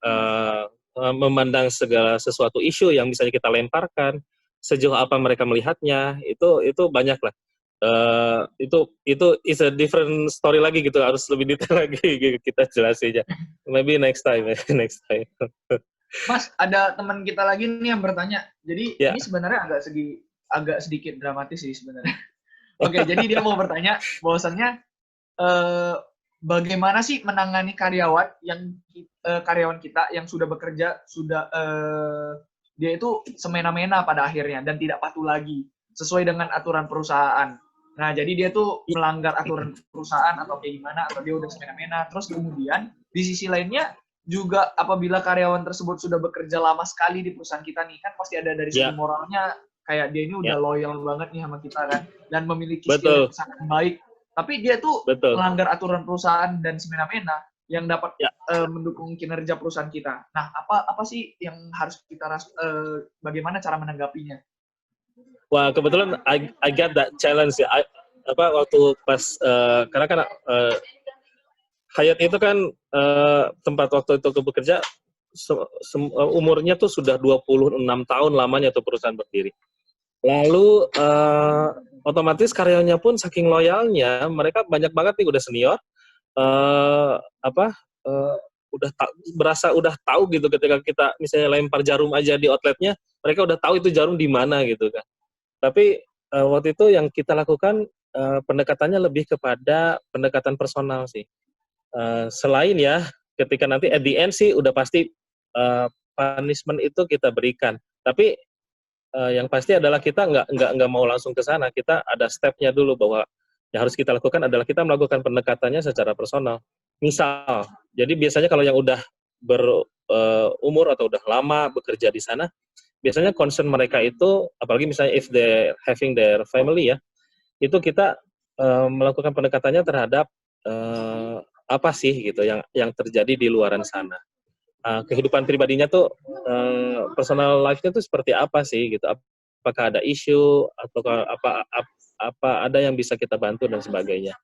memandang segala sesuatu isu yang misalnya kita lemparkan, sejauh apa mereka melihatnya, itu banyak lah. Itu is a different story lagi gitu, harus lebih detail lagi kita jelasinnya. Maybe next time. Mas, ada teman kita lagi nih yang bertanya. Jadi ini sebenarnya agak sedikit dramatis sih sebenarnya. Oke, jadi dia mau bertanya bahwasannya bagaimana sih menangani karyawan kita yang sudah bekerja dia itu semena-mena pada akhirnya dan tidak patuh lagi sesuai dengan aturan perusahaan. Nah, jadi dia tuh melanggar aturan perusahaan atau kayak gimana, atau dia udah semena-mena. Terus kemudian di sisi lainnya juga apabila karyawan tersebut sudah bekerja lama sekali di perusahaan kita nih, kan pasti ada dari segi moralnya, kayak dia ini udah loyal banget nih sama kita kan, dan memiliki skill yang sangat baik. Tapi dia tuh melanggar aturan perusahaan dan semena-mena yang dapat mendukung kinerja perusahaan kita. Nah, apa sih yang harus kita bagaimana cara menanggapinya? Wah, kebetulan I get that challenge ya. Waktu pas karena kan Hyatt itu kan tempat waktu itu bekerja umurnya tuh sudah 26 tahun lamanya tuh perusahaan berdiri. Lalu otomatis karyawannya pun saking loyalnya, mereka banyak banget nih udah senior, udah tahu gitu ketika kita misalnya lempar jarum aja di outletnya, mereka udah tahu itu jarum di mana gitu kan. Tapi waktu itu yang kita lakukan pendekatannya lebih kepada pendekatan personal sih. Selain ya ketika nanti at the end sih udah pasti punishment itu kita berikan. Tapi yang pasti adalah kita nggak mau langsung ke sana. Kita ada stepnya dulu bahwa yang harus kita lakukan adalah kita melakukan pendekatannya secara personal. Misal, jadi biasanya kalau yang udah berumur atau udah lama bekerja di sana, biasanya concern mereka itu, apalagi misalnya if they having their family ya, itu kita melakukan pendekatannya terhadap apa sih gitu yang terjadi di luaran sana. Kehidupan pribadinya tuh personal life-nya tuh seperti apa sih gitu, apakah ada isu atau apa ada yang bisa kita bantu dan sebagainya.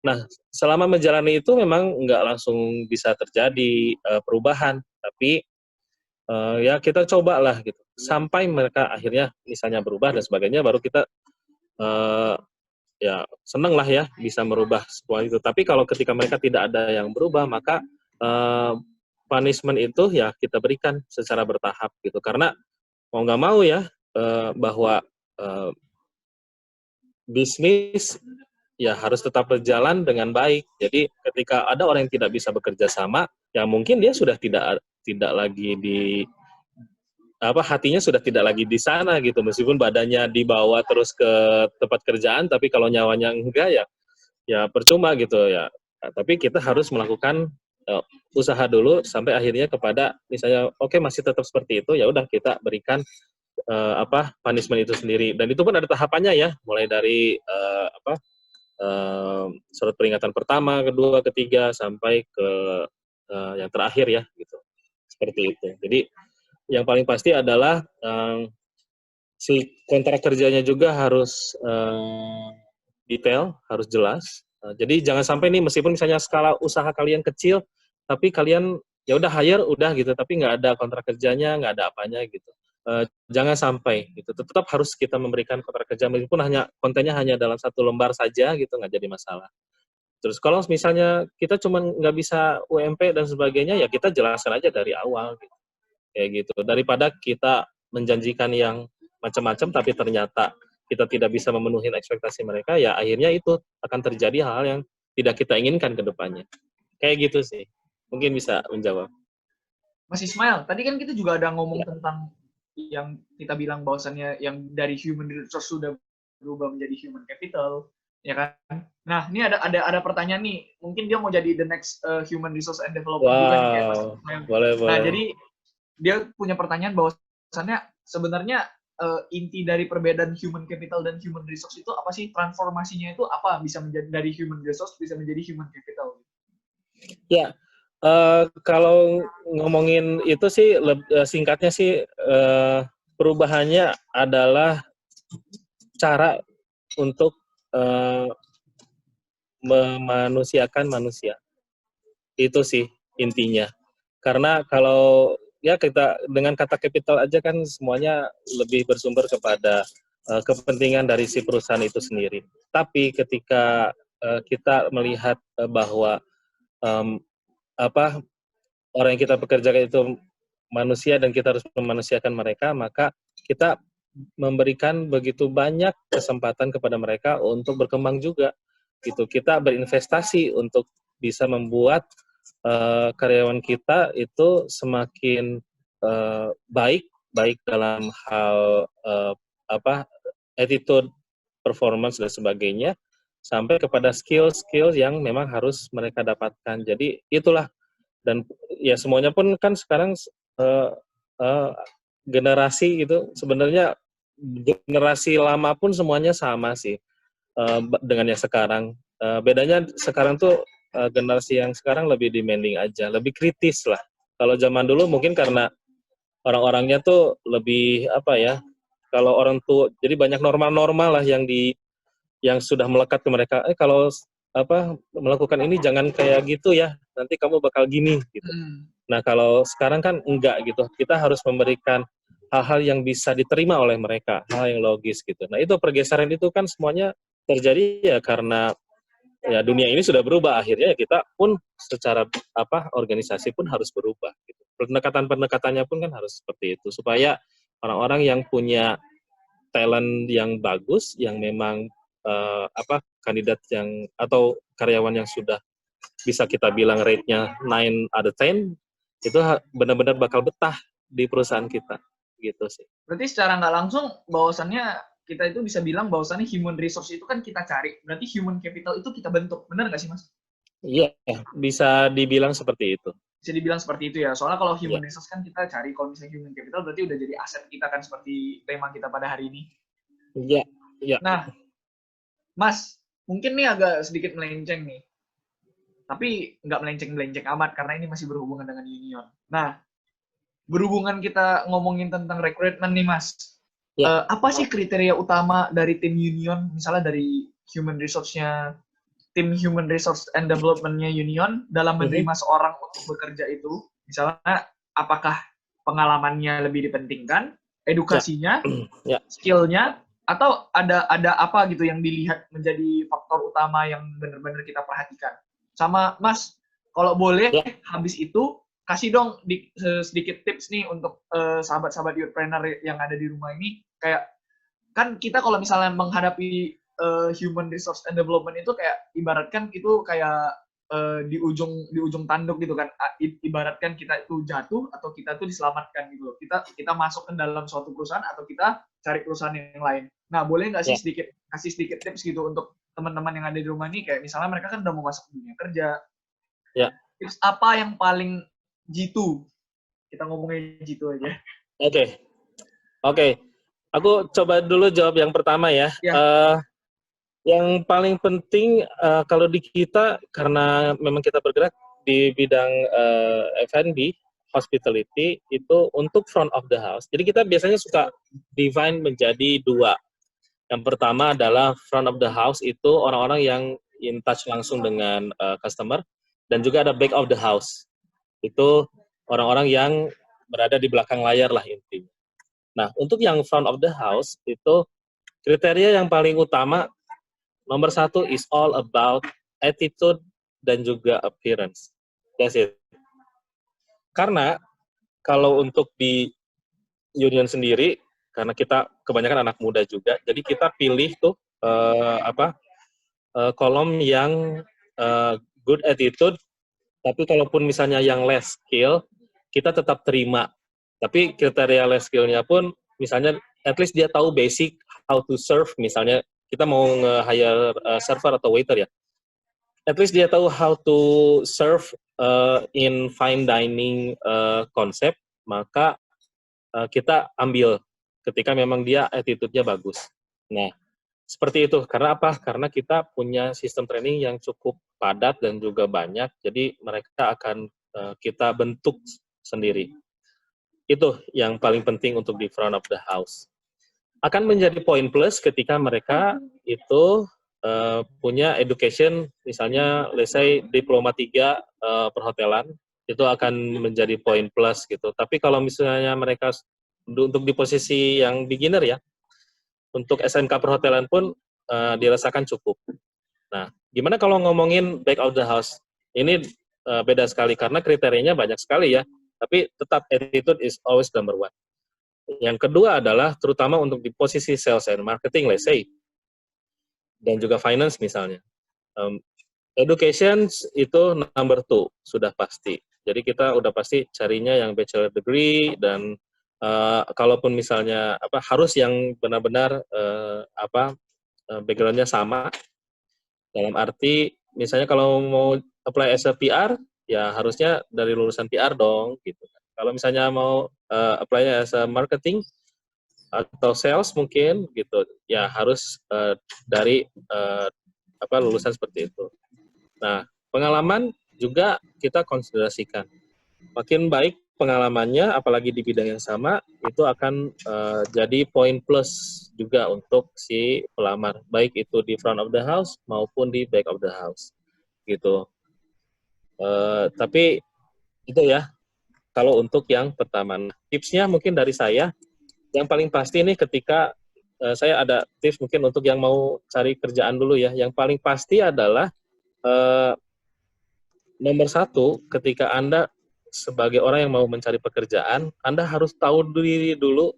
Nah, selama menjalani itu memang nggak langsung bisa terjadi perubahan, tapi ya kita cobalah gitu sampai mereka akhirnya misalnya berubah dan sebagainya, baru kita ya seneng lah ya bisa merubah semua itu. Tapi kalau ketika mereka tidak ada yang berubah, maka punishment itu ya kita berikan secara bertahap gitu, karena mau nggak mau ya bahwa bisnis ya harus tetap berjalan dengan baik. Jadi ketika ada orang yang tidak bisa bekerja sama, ya mungkin dia sudah tidak lagi di hatinya sudah tidak lagi di sana gitu, meskipun badannya dibawa terus ke tempat kerjaan, tapi kalau nyawanya enggak ya percuma gitu ya. Tapi kita harus melakukan usaha dulu sampai akhirnya kepada misalnya masih tetap seperti itu, ya udah kita berikan punishment itu sendiri, dan itu pun ada tahapannya ya, mulai dari surat peringatan pertama, kedua, ketiga sampai ke yang terakhir ya gitu, seperti itu. Jadi yang paling pasti adalah si kontrak kerjanya juga harus detail, harus jelas. Jadi jangan sampai nih meskipun misalnya skala usaha kalian kecil, tapi kalian ya udah hire udah gitu, tapi nggak ada kontrak kerjanya, nggak ada apanya gitu. Jangan sampai gitu. Tetap harus kita memberikan kontrak kerja meskipun kontennya hanya dalam satu lembar saja gitu, nggak jadi masalah. Terus kalau misalnya kita cuma nggak bisa UMP dan sebagainya, ya kita jelaskan aja dari awal gitu. Kayak gitu. Daripada kita menjanjikan yang macam-macam tapi ternyata kita tidak bisa memenuhi ekspektasi mereka, ya akhirnya itu akan terjadi hal-hal yang tidak kita inginkan ke depannya. Kayak gitu sih. Mungkin bisa menjawab. Mas Ismail, tadi kan kita juga ada ngomong Ya. tentang yang kita bilang bahwasannya yang dari human resource sudah berubah menjadi human capital, ya kan? Nah, ini ada pertanyaan nih. Mungkin dia mau jadi the next human resource and development juga nih kayak Mas Wow, Ismail. boleh, Nah, boleh. jadi dia punya pertanyaan bahwasannya sebenarnya inti dari perbedaan human capital dan human resource itu apa sih? Transformasinya itu apa? Bisa menjadi dari human resource bisa menjadi human capital. Ya, kalau ngomongin itu sih, singkatnya sih, perubahannya adalah cara untuk memanusiakan manusia. Itu sih intinya. Karena kalau ya kita dengan kata capital aja kan semuanya lebih bersumber kepada kepentingan dari si perusahaan itu sendiri. Tapi ketika kita melihat bahwa orang yang kita pekerjakan itu manusia dan kita harus memanusiakan mereka, maka kita memberikan begitu banyak kesempatan kepada mereka untuk berkembang juga. Gitu. Kita berinvestasi untuk bisa membuat karyawan kita itu semakin baik dalam hal attitude, performance dan sebagainya, sampai kepada skill-skill yang memang harus mereka dapatkan. Jadi itulah, dan ya semuanya pun kan sekarang generasi gitu, sebenarnya generasi lama pun semuanya sama sih dengan yang sekarang. Bedanya sekarang tuh generasi yang sekarang lebih demanding aja, lebih kritis lah. Kalau zaman dulu mungkin karena orang-orangnya tuh lebih apa ya, kalau orang tua, jadi banyak norma-norma lah yang sudah melekat ke mereka. Kalau melakukan ini jangan kayak gitu ya, nanti kamu bakal gini gitu. Nah kalau sekarang kan enggak gitu, kita harus memberikan hal-hal yang bisa diterima oleh mereka, hal yang logis gitu. Nah itu pergeseran itu kan semuanya terjadi ya karena ya dunia ini sudah berubah, akhirnya kita pun secara organisasi pun harus berubah gitu. Pendekatannya pun kan harus seperti itu supaya orang-orang yang punya talent yang bagus, yang memang kandidat yang atau karyawan yang sudah bisa kita bilang rate-nya 9 out of 10 itu benar-benar bakal betah di perusahaan kita gitu sih. Berarti secara nggak langsung bahwasannya kita itu bisa bilang bahwasannya human resource itu kan kita cari, berarti human capital itu kita bentuk, benar nggak sih Mas? Iya, bisa dibilang seperti itu. Bisa dibilang seperti itu ya, soalnya kalau human Ya. resource kan kita cari, kalau misalnya human capital berarti udah jadi aset kita kan, seperti tema kita pada hari ini. Iya, iya. Nah, Mas, mungkin nih agak sedikit melenceng nih, tapi nggak melenceng-melenceng amat karena ini masih berhubungan dengan union. Nah, berhubungan kita ngomongin tentang rekrutmen nih Mas, Ya. apa sih kriteria utama dari tim union, misalnya dari human resource-nya, tim human resource and development-nya union dalam menerima seorang untuk bekerja itu, misalnya apakah pengalamannya lebih dipentingkan, edukasinya, Ya. skill-nya, atau ada apa gitu yang dilihat menjadi faktor utama yang benar-benar kita perhatikan. Sama Mas, kalau boleh habis itu kasih dong sedikit tips nih untuk sahabat-sahabat youthpreneur yang ada di rumah ini. Kayak kan kita kalau misalnya menghadapi human resource and development itu kayak ibaratkan itu kayak di ujung tanduk gitu kan. Ibaratkan kita itu jatuh atau kita tuh diselamatkan gitu. Kita masuk ke dalam suatu perusahaan atau kita cari perusahaan yang lain. Nah, boleh nggak sih kasih sedikit tips gitu untuk teman-teman yang ada di rumah ini, kayak misalnya mereka kan udah mau masuk dunia kerja. Ya. Tips apa yang paling jitu? Kita ngomongin jitu aja. Oke. Aku coba dulu jawab yang pertama ya. Yang paling penting kalau di kita, karena memang kita bergerak di bidang F&B, hospitality, itu untuk front of the house. Jadi kita biasanya suka divine menjadi dua. Yang pertama adalah front of the house itu orang-orang yang in touch langsung dengan customer, dan juga ada back of the house. Itu orang-orang yang berada di belakang layar lah intinya. Nah, untuk yang front of the house itu kriteria yang paling utama, nomor satu is all about attitude dan juga appearance. That's it. Karena kalau untuk di union sendiri, karena kita kebanyakan anak muda juga, jadi kita pilih tuh kolom yang good attitude, tapi kalaupun misalnya yang less skill, kita tetap terima. Tapi kriteria less skill-nya pun, misalnya at least dia tahu basic how to serve, misalnya kita mau nge-hire server atau waiter ya, at least dia tahu how to serve in fine dining konsep, maka kita ambil ketika memang dia attitude-nya bagus. Nah, seperti itu. Karena apa? Karena kita punya sistem training yang cukup padat dan juga banyak, jadi mereka akan kita bentuk sendiri. Itu yang paling penting untuk di front of the house. Akan menjadi poin plus ketika mereka itu punya education, misalnya let's say diploma 3 perhotelan, itu akan menjadi poin plus gitu. Tapi kalau misalnya mereka untuk di posisi yang beginner ya, untuk SMK perhotelan pun dirasakan cukup. Nah, gimana kalau ngomongin back of the house? Ini beda sekali karena kriterianya banyak sekali ya, tapi tetap attitude is always number one. Yang kedua adalah terutama untuk di posisi sales and marketing, let's say, dan juga finance misalnya. Education itu number 2, sudah pasti. Jadi kita udah pasti carinya yang bachelor degree, dan kalaupun misalnya harus yang benar-benar background-nya sama, dalam arti misalnya kalau mau apply as a PR, ya harusnya dari lulusan PR dong, gitu. Kalau misalnya mau apply as a marketing atau sales mungkin, gitu, ya harus dari lulusan seperti itu. Nah, pengalaman juga kita konsiderasikan. Makin baik pengalamannya, apalagi di bidang yang sama, itu akan jadi poin plus juga untuk si pelamar, baik itu di front of the house maupun di back of the house, gitu. Tapi itu ya, kalau untuk yang pertama. Tipsnya mungkin dari saya, yang paling pasti nih ketika saya ada tips mungkin untuk yang mau cari kerjaan dulu ya. Yang paling pasti adalah nomor 1, ketika Anda sebagai orang yang mau mencari pekerjaan, Anda harus tahu diri dulu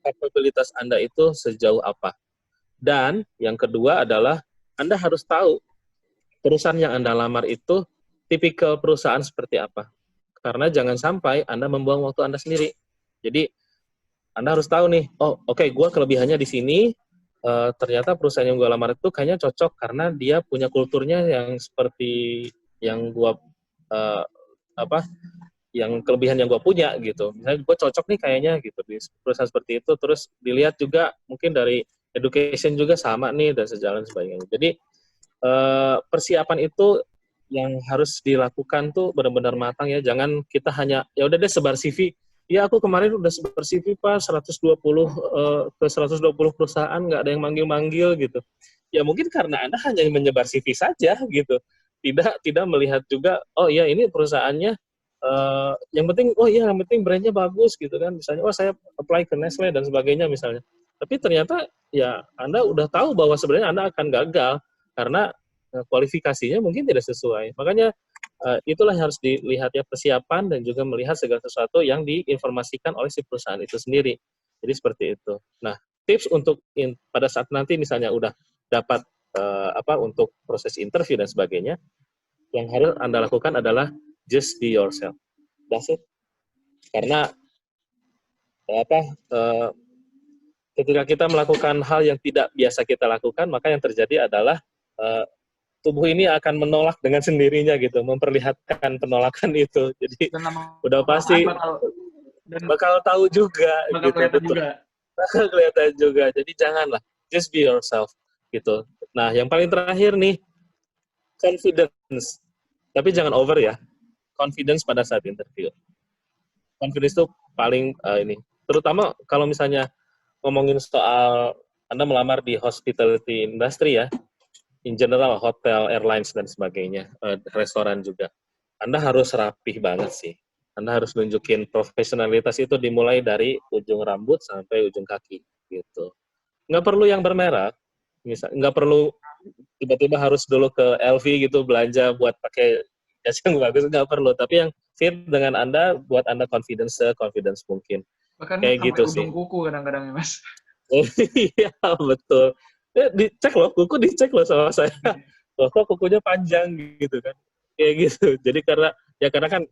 kapabilitas Anda itu sejauh apa. Dan yang kedua adalah Anda harus tahu perusahaan yang Anda lamar itu tipikal perusahaan seperti apa. Karena jangan sampai Anda membuang waktu Anda sendiri. Jadi Anda harus tahu nih, oh oke, gue kelebihannya di sini, ternyata perusahaan yang gue lamar itu kayaknya cocok karena dia punya kulturnya yang seperti yang gue yang kelebihan yang gue punya gitu. Misalnya gue cocok nih kayaknya gitu di perusahaan seperti itu. Terus dilihat juga mungkin dari education juga sama nih dan sejalan sebagainya. Jadi persiapan itu yang harus dilakukan tuh benar-benar matang ya. Jangan kita hanya ya udah deh sebar CV. Ya aku kemarin udah sebar CV Pak 120 ke 120 perusahaan, nggak ada yang manggil-manggil gitu. Ya mungkin karena Anda hanya menyebar CV saja gitu. Tidak melihat juga, oh iya ini perusahaannya yang penting brandnya bagus gitu kan, misalnya saya apply ke Nestle dan sebagainya misalnya, tapi ternyata ya Anda udah tahu bahwa sebenarnya Anda akan gagal karena kualifikasinya mungkin tidak sesuai. Makanya itulah yang harus dilihat ya, persiapan dan juga melihat segala sesuatu yang diinformasikan oleh si perusahaan itu sendiri. Jadi seperti itu. Nah, tips untuk pada saat nanti misalnya udah dapat untuk proses interview dan sebagainya, yang harus Anda lakukan adalah just be yourself. That's it. Karena ketika kita melakukan hal yang tidak biasa kita lakukan, maka yang terjadi adalah tubuh ini akan menolak dengan sendirinya gitu, memperlihatkan penolakan itu. Jadi udah pasti bakal tahu juga bakal gitu, kelihatan betul. juga. Bakal kelihatan juga. Jadi janganlah, just be yourself gitu. Nah, yang paling terakhir nih, confidence. Tapi jangan over ya. Confidence pada saat interview. Confidence itu paling ini. Terutama kalau misalnya ngomongin soal Anda melamar di hospitality industry ya, in general, hotel, airlines, dan sebagainya, restoran juga. Anda harus rapih banget sih. Anda harus nunjukin profesionalitas itu dimulai dari ujung rambut sampai ujung kaki gitu. Nggak perlu yang bermerek, nggak perlu tiba-tiba harus dulu ke LV gitu belanja buat pakai jas yang bagus, nggak perlu. Tapi yang fit dengan Anda, buat Anda confidence mungkin. Bahkan Kayak sampai gitu sih. ujung kuku kadang-kadang ya, Mas. Iya, betul. Dicek loh, kuku dicek loh sama saya. Loh, kok kukunya panjang gitu kan. Kayak gitu. Jadi karena kan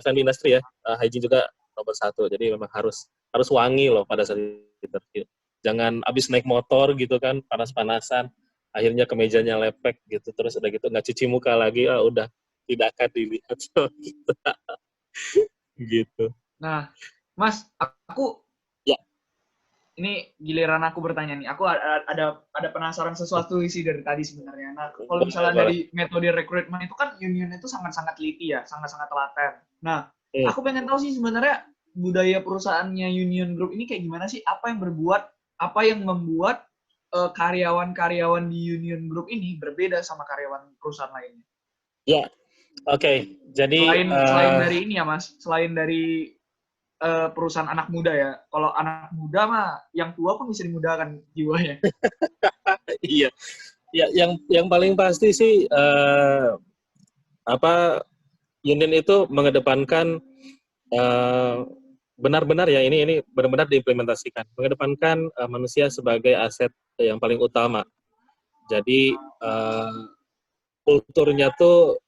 F&B industry ya, hygiene juga nomor satu. Jadi memang harus wangi loh pada saat interview. Jangan abis naik motor gitu kan, panas-panasan, akhirnya kemejanya lepek gitu, terus udah gitu nggak cuci muka lagi, udah tidak akan dilihat. Gitu. Nah, Mas, aku Ya. ini giliran aku bertanya nih. Aku ada penasaran sesuatu sih dari tadi sebenarnya. Nah, kalau misalnya Boleh. dari metode rekrutmen itu kan union itu sangat-sangat teliti ya, sangat-sangat telaten. Nah, aku pengen tahu sih sebenarnya budaya perusahaannya Union Group ini kayak gimana sih? Apa yang membuat karyawan-karyawan di Union Group ini berbeda sama karyawan perusahaan lainnya? Ya, oke. Jadi Selain dari ini ya, Mas, selain dari perusahaan anak muda ya. Kalau anak muda mah yang tua pun bisa dimudahkan jiwanya. iya. Ya, yang paling pasti sih union itu mengedepankan benar-benar ya ini benar-benar diimplementasikan, mengedepankan manusia sebagai aset yang paling utama. Jadi kulturnya tuh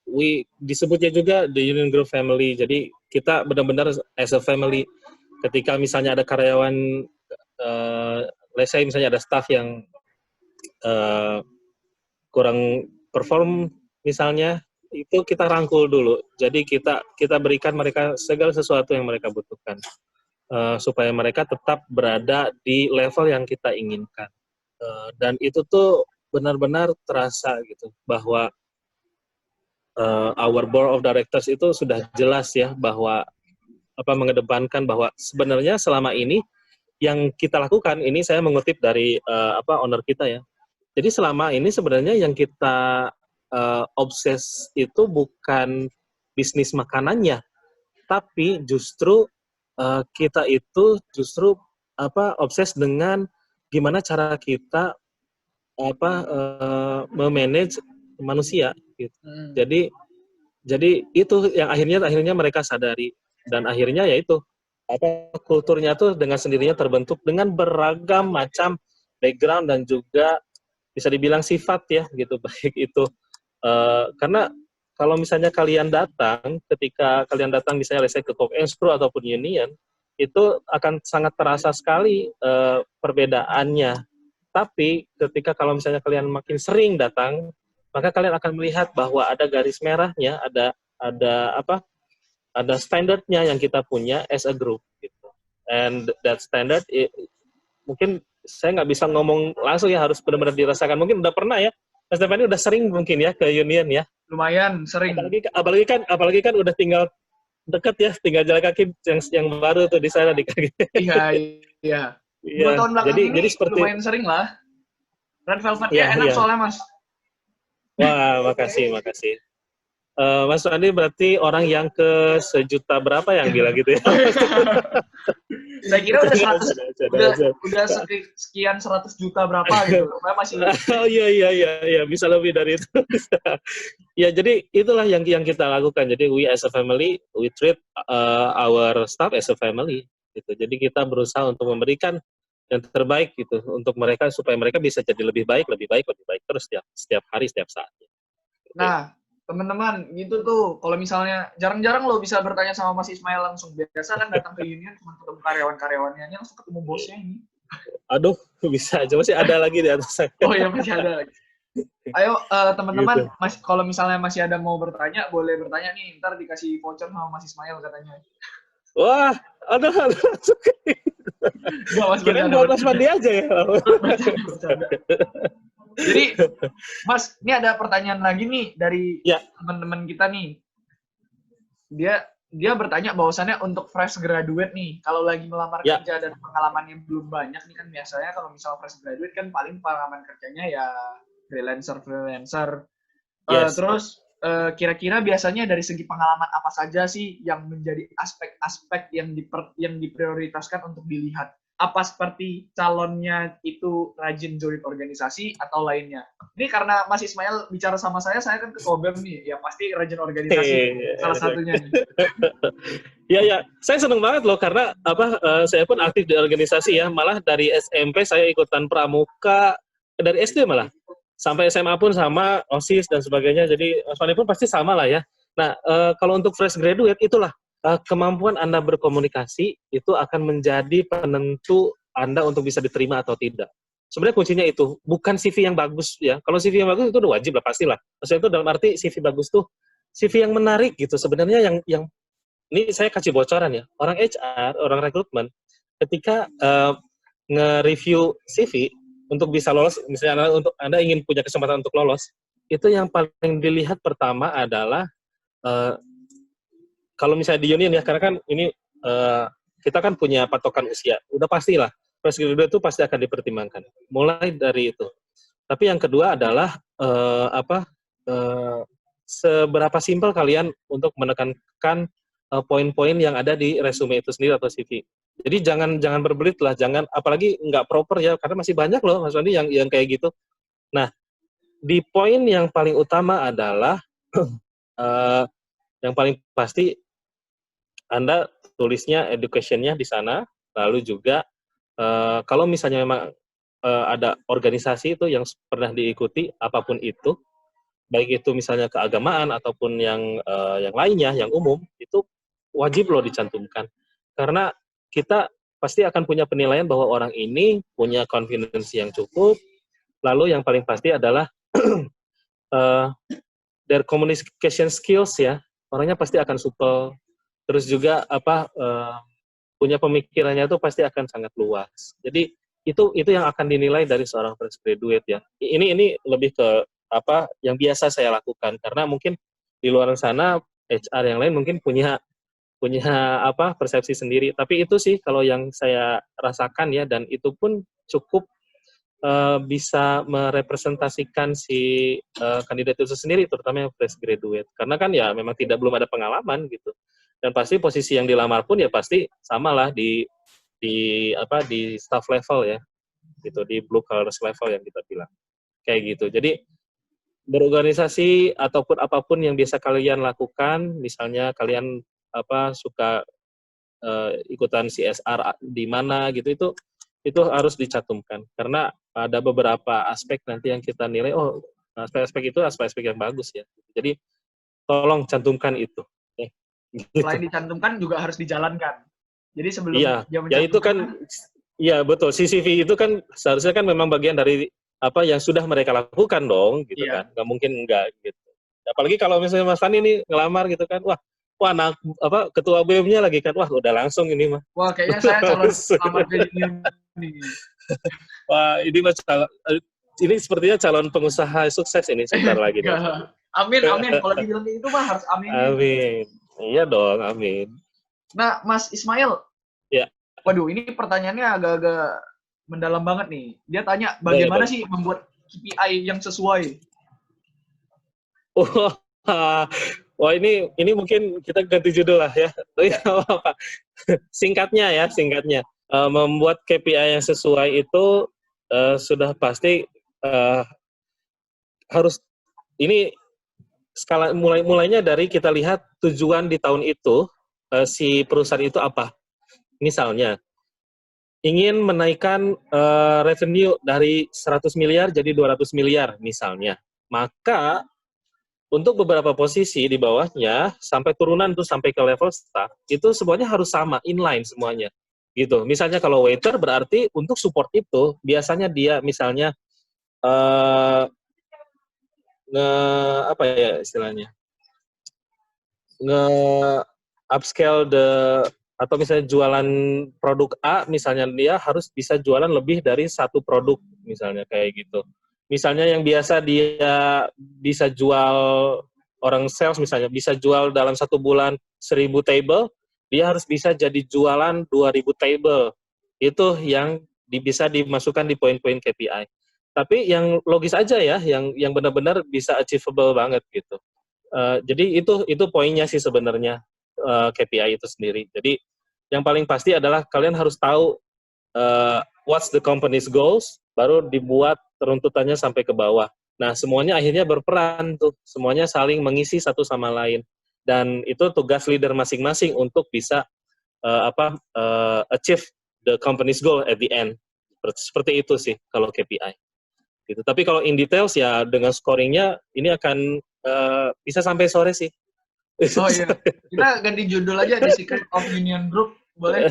disebutnya juga the Union Group family. Jadi kita benar-benar as a family. Ketika misalnya ada karyawan, let's say misalnya ada staff yang kurang perform misalnya, itu kita rangkul dulu. Jadi kita berikan mereka segala sesuatu yang mereka butuhkan supaya mereka tetap berada di level yang kita inginkan. Dan itu tuh benar-benar terasa gitu bahwa our board of directors itu sudah jelas ya bahwa mengedepankan bahwa sebenarnya selama ini yang kita lakukan ini saya mengutip dari owner kita ya. Jadi selama ini sebenarnya yang kita obses itu bukan bisnis makanannya, tapi justru kita itu justru obses dengan gimana cara kita memanage manusia gitu. Jadi itu yang akhirnya mereka sadari dan akhirnya yaitu kulturnya tuh dengan sendirinya terbentuk dengan beragam macam background dan juga bisa dibilang sifat ya gitu baik itu karena kalau misalnya ketika kalian datang misalnya ke Coke&Screw ataupun Union itu akan sangat terasa sekali perbedaannya. Tapi ketika kalau misalnya kalian makin sering datang, maka kalian akan melihat bahwa ada garis merahnya, ada standarnya yang kita punya as a group gitu. And that standard mungkin saya nggak bisa ngomong langsung ya, harus benar-benar dirasakan. Mungkin udah pernah ya, Mas Stefani udah sering mungkin ya ke Union ya. Lumayan sering. Apalagi kan udah tinggal deket ya, tinggal jalan kaki yang baru tuh di sana di kaki. Iya. 2 tahun belakang ini seperti lumayan sering lah. Red Velvetnya enak soalnya, Mas. Wah, makasih. Mas Andi berarti orang yang ke sejuta berapa yang bilang gitu ya? Saya kira udah sekian 100 juta berapa gitu. Saya masih. Oh iya, bisa lebih dari itu. Ya, jadi itulah yang kita lakukan. Jadi we as a family, we treat our staff as a family gitu. Jadi kita berusaha untuk memberikan yang terbaik gitu untuk mereka supaya mereka bisa jadi lebih baik terus setiap hari, setiap saat. Nah, teman-teman, gitu tuh. Kalau misalnya jarang-jarang lo bisa bertanya sama Mas Ismail langsung. Biasa kan datang ke Union cuma ketemu karyawan-karyawannya, ini langsung ketemu bosnya ini. Aduh, bisa aja, masih ada lagi di atas saya. Oh iya, masih ada lagi. Ayo teman-teman, gitu. Kalau misalnya masih ada mau bertanya, boleh bertanya nih. Ntar dikasih voucher sama Mas Ismail katanya. Wah, aduh. Kirain buat Mas Mandi aja ya. Bercanda. Jadi, Mas, ini ada pertanyaan lagi nih dari teman-teman kita nih. Dia bertanya bahwasannya untuk fresh graduate nih, kalau lagi melamar kerja dan pengalamannya belum banyak nih kan biasanya kalau misalnya fresh graduate kan paling pengalaman kerjanya ya freelancer. Terus kira-kira biasanya dari segi pengalaman apa saja sih yang menjadi aspek-aspek yang diprioritaskan untuk dilihat? apa seperti calonnya itu rajin join organisasi atau lainnya? Ini karena Mas Ismail bicara sama saya kan ketua BEM nih, ya pasti rajin organisasi salah satunya nih. Ya, saya seneng banget loh karena saya pun aktif di organisasi ya, malah dari SMP saya ikutan pramuka, dari SD malah sampai SMA pun sama OSIS dan sebagainya. Jadi Mas Fani pun pasti sama lah ya. Nah, kalau untuk fresh graduate itulah kemampuan Anda berkomunikasi itu akan menjadi penentu Anda untuk bisa diterima atau tidak. Sebenarnya kuncinya itu, bukan CV yang bagus ya. Kalau CV yang bagus itu udah wajib lah, pastilah. Maksudnya itu dalam arti CV bagus tuh CV yang menarik gitu. Sebenarnya yang ini saya kasih bocoran ya. Orang HR, orang rekrutmen ketika nge-review CV untuk bisa lolos, misalnya Anda ingin punya kesempatan untuk lolos, itu yang paling dilihat pertama adalah kalau misalnya di union ya, karena kan ini kita kan punya patokan usia, udah pastilah fresh graduate itu pasti akan dipertimbangkan, mulai dari itu. Tapi yang kedua adalah seberapa simpel kalian untuk menekankan poin-poin yang ada di resume itu sendiri atau CV. Jadi jangan berbelit lah, jangan apalagi nggak proper ya, karena masih banyak loh Mas Wandi yang kayak gitu. Nah, di poin yang paling utama adalah yang paling pasti Anda tulisnya education-nya di sana, lalu juga kalau misalnya memang ada organisasi itu yang pernah diikuti, apapun itu, baik itu misalnya keagamaan ataupun yang lainnya, yang umum, itu wajib loh dicantumkan. Karena kita pasti akan punya penilaian bahwa orang ini punya confidence yang cukup, lalu yang paling pasti adalah their communication skills ya, orangnya pasti akan supel, terus juga punya pemikirannya itu pasti akan sangat luas. Jadi itu yang akan dinilai dari seorang fresh graduate ya. Ini lebih ke yang biasa saya lakukan, karena mungkin di luar sana HR yang lain mungkin punya persepsi sendiri. Tapi itu sih kalau yang saya rasakan ya, dan itu pun cukup bisa merepresentasikan si kandidat itu sendiri, terutama yang fresh graduate. Karena kan ya memang belum ada pengalaman gitu. Dan pasti posisi yang dilamar pun ya pasti samalah di staff level ya, gitu, di blue collars level yang kita bilang. Kayak gitu. Jadi berorganisasi ataupun apapun yang biasa kalian lakukan, misalnya kalian suka ikutan CSR di mana gitu, itu harus dicantumkan karena ada beberapa aspek nanti yang kita nilai, aspek-aspek itu aspek-aspek yang bagus ya. Jadi tolong cantumkan itu. Gitu. Selain dicantumkan juga harus dijalankan. Jadi sebelum dia mencantumkan, ya itu kan, ya betul. CCV itu kan seharusnya kan memang bagian dari apa yang sudah mereka lakukan dong, gitu kan. Nggak mungkin enggak gitu. Apalagi kalau misalnya Mas Fani ini ngelamar gitu kan, wah anak ketua BEM-nya lagi kan, wah udah langsung ini mah. Wah kayaknya saya calon lamar BEM nih. Wah ini sepertinya calon pengusaha sukses ini sebentar lagi. Amin. Kalau dibilang itu mah harus amin. Amin. Iya dong, amin. Nah, Mas Ismail. Ya. Waduh, ini pertanyaannya agak-agak mendalam banget nih. Dia tanya bagaimana sih membuat KPI yang sesuai? Wah ini mungkin kita ganti judul lah ya. Singkatnya. Membuat KPI yang sesuai itu sudah pasti harus ini skala mulainya dari kita lihat tujuan di tahun itu si perusahaan itu apa. Misalnya ingin menaikkan revenue dari 100 miliar jadi 200 miliar misalnya. Maka untuk beberapa posisi di bawahnya sampai turunan tuh sampai ke level staff itu semuanya harus sama, inline semuanya. Gitu. Misalnya kalau waiter berarti untuk support itu biasanya dia misalnya upscale atau misalnya jualan produk A, misalnya dia harus bisa jualan lebih dari satu produk, misalnya kayak gitu. Misalnya yang biasa dia bisa jual, orang sales misalnya bisa jual dalam satu bulan 1.000 table, dia harus bisa jadi jualan 2.000 table. Itu yang bisa dimasukkan di poin-poin KPI. Tapi yang logis aja ya, yang benar-benar bisa achievable banget gitu. Jadi itu poinnya sih sebenarnya KPI itu sendiri. Jadi yang paling pasti adalah kalian harus tahu what's the company's goals, baru dibuat runtutannya sampai ke bawah. Nah, semuanya akhirnya berperan tuh, semuanya saling mengisi satu sama lain. Dan itu tugas leader masing-masing untuk bisa achieve the company's goal at the end. Seperti itu sih kalau KPI. Gitu. Tapi kalau in details ya dengan scoringnya ini akan bisa sampai sore sih. Oh iya, kita ganti judul aja, The Secret of Union Group, boleh?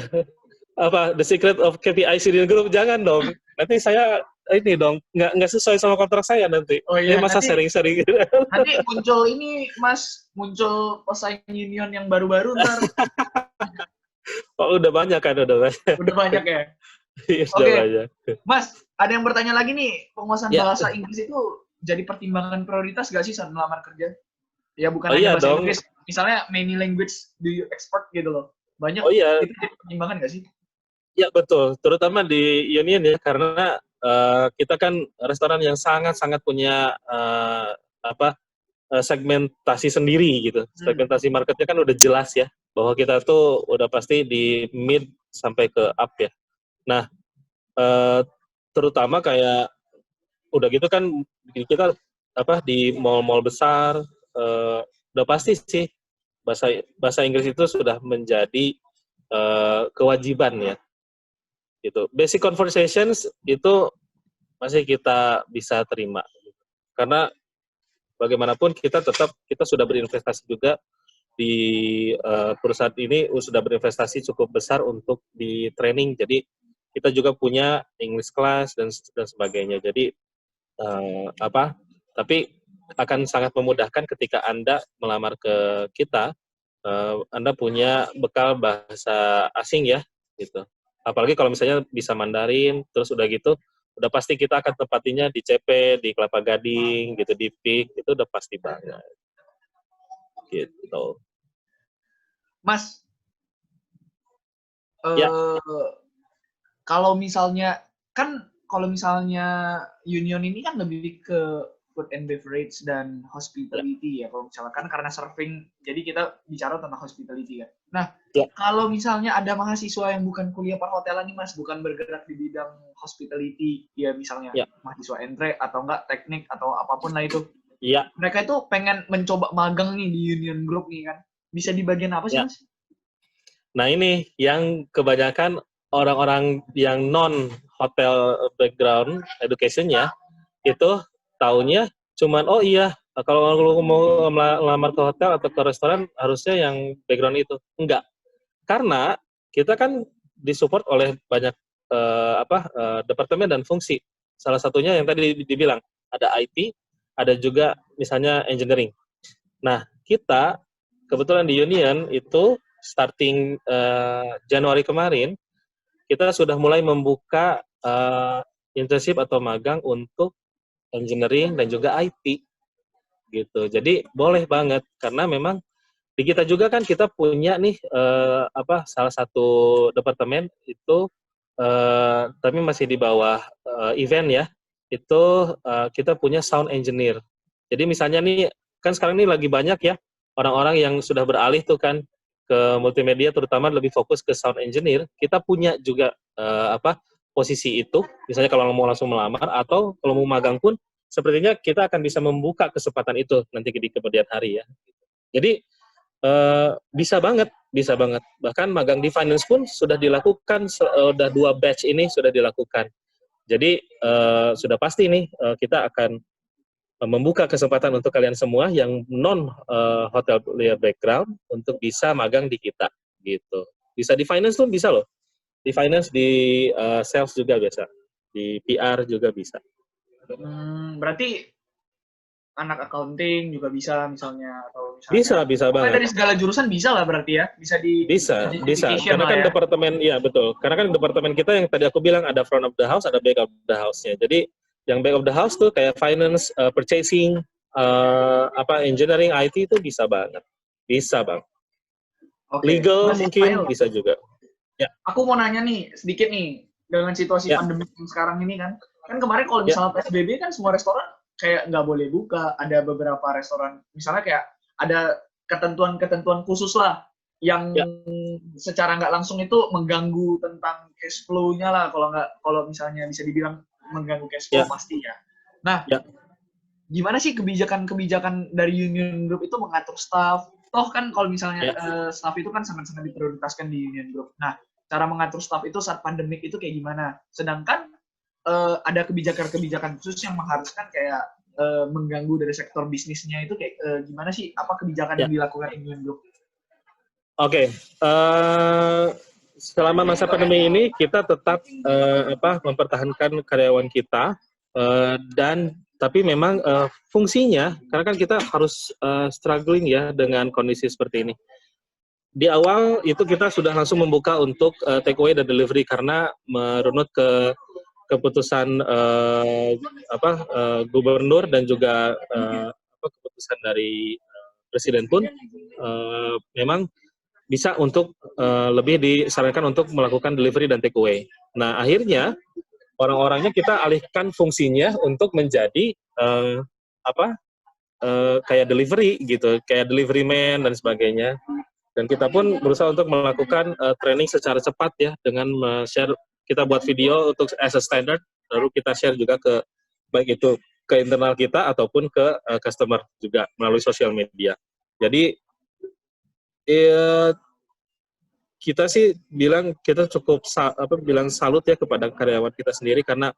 Apa The Secret of KPI Union Group? Jangan dong. Nanti saya ini dong nggak sesuai sama kontrak saya nanti. Oh iya, masa sharing-sharing. Nanti muncul ini Mas, muncul pesaing Union yang baru-baru ntar. Oh udah banyak kan, udah banyak. Udah banyak ya. Sudah banyak. Mas, ada yang bertanya lagi nih, penguasaan Ya. bahasa Inggris itu jadi pertimbangan prioritas gak sih saat melamar kerja? Ya bukan Oh, hanya iya bahasa dong. Inggris, misalnya many language do you expert gitu loh. Banyak Oh iya, itu jadi pertimbangan gak sih? ya betul. Terutama di Union ya, karena kita kan restoran yang sangat-sangat punya segmentasi sendiri gitu. Segmentasi marketnya kan udah jelas ya, bahwa kita tuh udah pasti di mid sampai ke up ya. Nah, terutama kayak udah gitu kan kita di mall-mall besar udah pasti sih bahasa Inggris itu sudah menjadi kewajiban ya. Gitu. Basic conversations itu masih kita bisa terima. Karena bagaimanapun kita sudah berinvestasi juga di perusahaan ini, sudah berinvestasi cukup besar untuk di training. Jadi kita juga punya English class dan sebagainya. Jadi tapi akan sangat memudahkan ketika Anda melamar ke kita, Anda punya bekal bahasa asing ya, gitu. Apalagi kalau misalnya bisa Mandarin, terus udah gitu, udah pasti kita akan tempatinya di CP, di Kelapa Gading, gitu, di PIK, itu udah pasti banget. Gitu. Mas, Ya. kalau misalnya Union ini kan lebih ke food and beverage dan hospitality ya kalau misalkan karena surfing, jadi kita bicara tentang hospitality kan. Nah, kalau misalnya ada mahasiswa yang bukan kuliah perhotelan nih Mas, bukan bergerak di bidang hospitality, ya misalnya mahasiswa entre atau enggak teknik atau apapun lah itu. Iya. Mereka itu pengen mencoba magang nih di Union Group nih kan. Bisa di bagian apa sih Mas? Nah ini yang kebanyakan orang-orang yang non hotel background education-nya itu taunya cuman oh iya kalau lu mau melamar ke hotel atau ke restoran harusnya yang background itu. Enggak. Karena kita kan disupport oleh banyak departemen dan fungsi. Salah satunya yang tadi dibilang ada IT, ada juga misalnya engineering. Nah, kita kebetulan di Union itu starting Januari kemarin kita sudah mulai membuka internship atau magang untuk engineering dan juga IT gitu. Jadi boleh banget karena memang di kita juga kan kita punya nih salah satu departemen itu tapi masih di bawah event ya. Itu kita punya sound engineer. Jadi misalnya nih kan sekarang ini lagi banyak ya orang-orang yang sudah beralih tuh kan ke multimedia terutama lebih fokus ke sound engineer. Kita punya juga posisi itu, misalnya kalau mau langsung melamar atau kalau mau magang pun, sepertinya kita akan bisa membuka kesempatan itu nanti di kemudian hari ya. Jadi bisa banget. Bahkan magang di finance pun sudah dilakukan, sudah 2 batch ini sudah dilakukan. Jadi sudah pasti nih kita akan membuka kesempatan untuk kalian semua yang non hotelier background untuk bisa magang di kita gitu. Bisa di finance pun bisa loh. Di finance, di sales juga bisa, di PR juga bisa. Berarti anak accounting juga bisa misalnya atau misalnya bisa banget. Dari segala jurusan bisa lah berarti ya, bisa. Karena kan departemen ya betul. Karena kan departemen kita yang tadi aku bilang ada front of the house, ada back of the house-nya. Jadi yang back of the house tuh kayak finance, purchasing, engineering, IT itu bisa banget. Bisa bang. Okay. Legal Mas, mungkin bisa juga. Ya. Aku mau nanya nih, sedikit nih, dengan situasi pandemi sekarang ini kan kemarin kalau misalnya PSBB kan semua restoran kayak nggak boleh buka, ada beberapa restoran, misalnya kayak ada ketentuan-ketentuan khusus lah, yang Ya. secara nggak langsung itu mengganggu tentang cash flow-nya lah, kalau misalnya bisa dibilang mengganggu cash flow Ya. pasti ya. Nah, Ya. gimana sih kebijakan-kebijakan dari Union Group itu mengatur staff? Toh kan kalau misalnya Ya. staff itu kan sangat-sangat diprioritaskan di Union Group. Nah, cara mengatur staff itu saat pandemik itu kayak gimana? Sedangkan ada kebijakan-kebijakan khusus yang mengharuskan kayak mengganggu dari sektor bisnisnya itu kayak gimana sih? Apa kebijakan Ya. yang dilakukan Union Group? Oke, selama masa pandemi ini kita tetap mempertahankan karyawan kita dan tapi memang fungsinya karena kan kita harus struggling ya dengan kondisi seperti ini. Di awal itu kita sudah langsung membuka untuk take away dan delivery karena merunut ke keputusan gubernur dan juga keputusan dari presiden pun memang bisa untuk lebih disarankan untuk melakukan delivery dan take away. Nah, akhirnya orang-orangnya kita alihkan fungsinya untuk menjadi kayak delivery gitu, kayak delivery man dan sebagainya. Dan kita pun berusaha untuk melakukan training secara cepat ya dengan share, kita buat video untuk as a standard, lalu kita share juga ke baik itu ke internal kita ataupun ke customer juga melalui sosial media. Jadi kita sih bilang kita cukup bilang salut ya kepada karyawan kita sendiri karena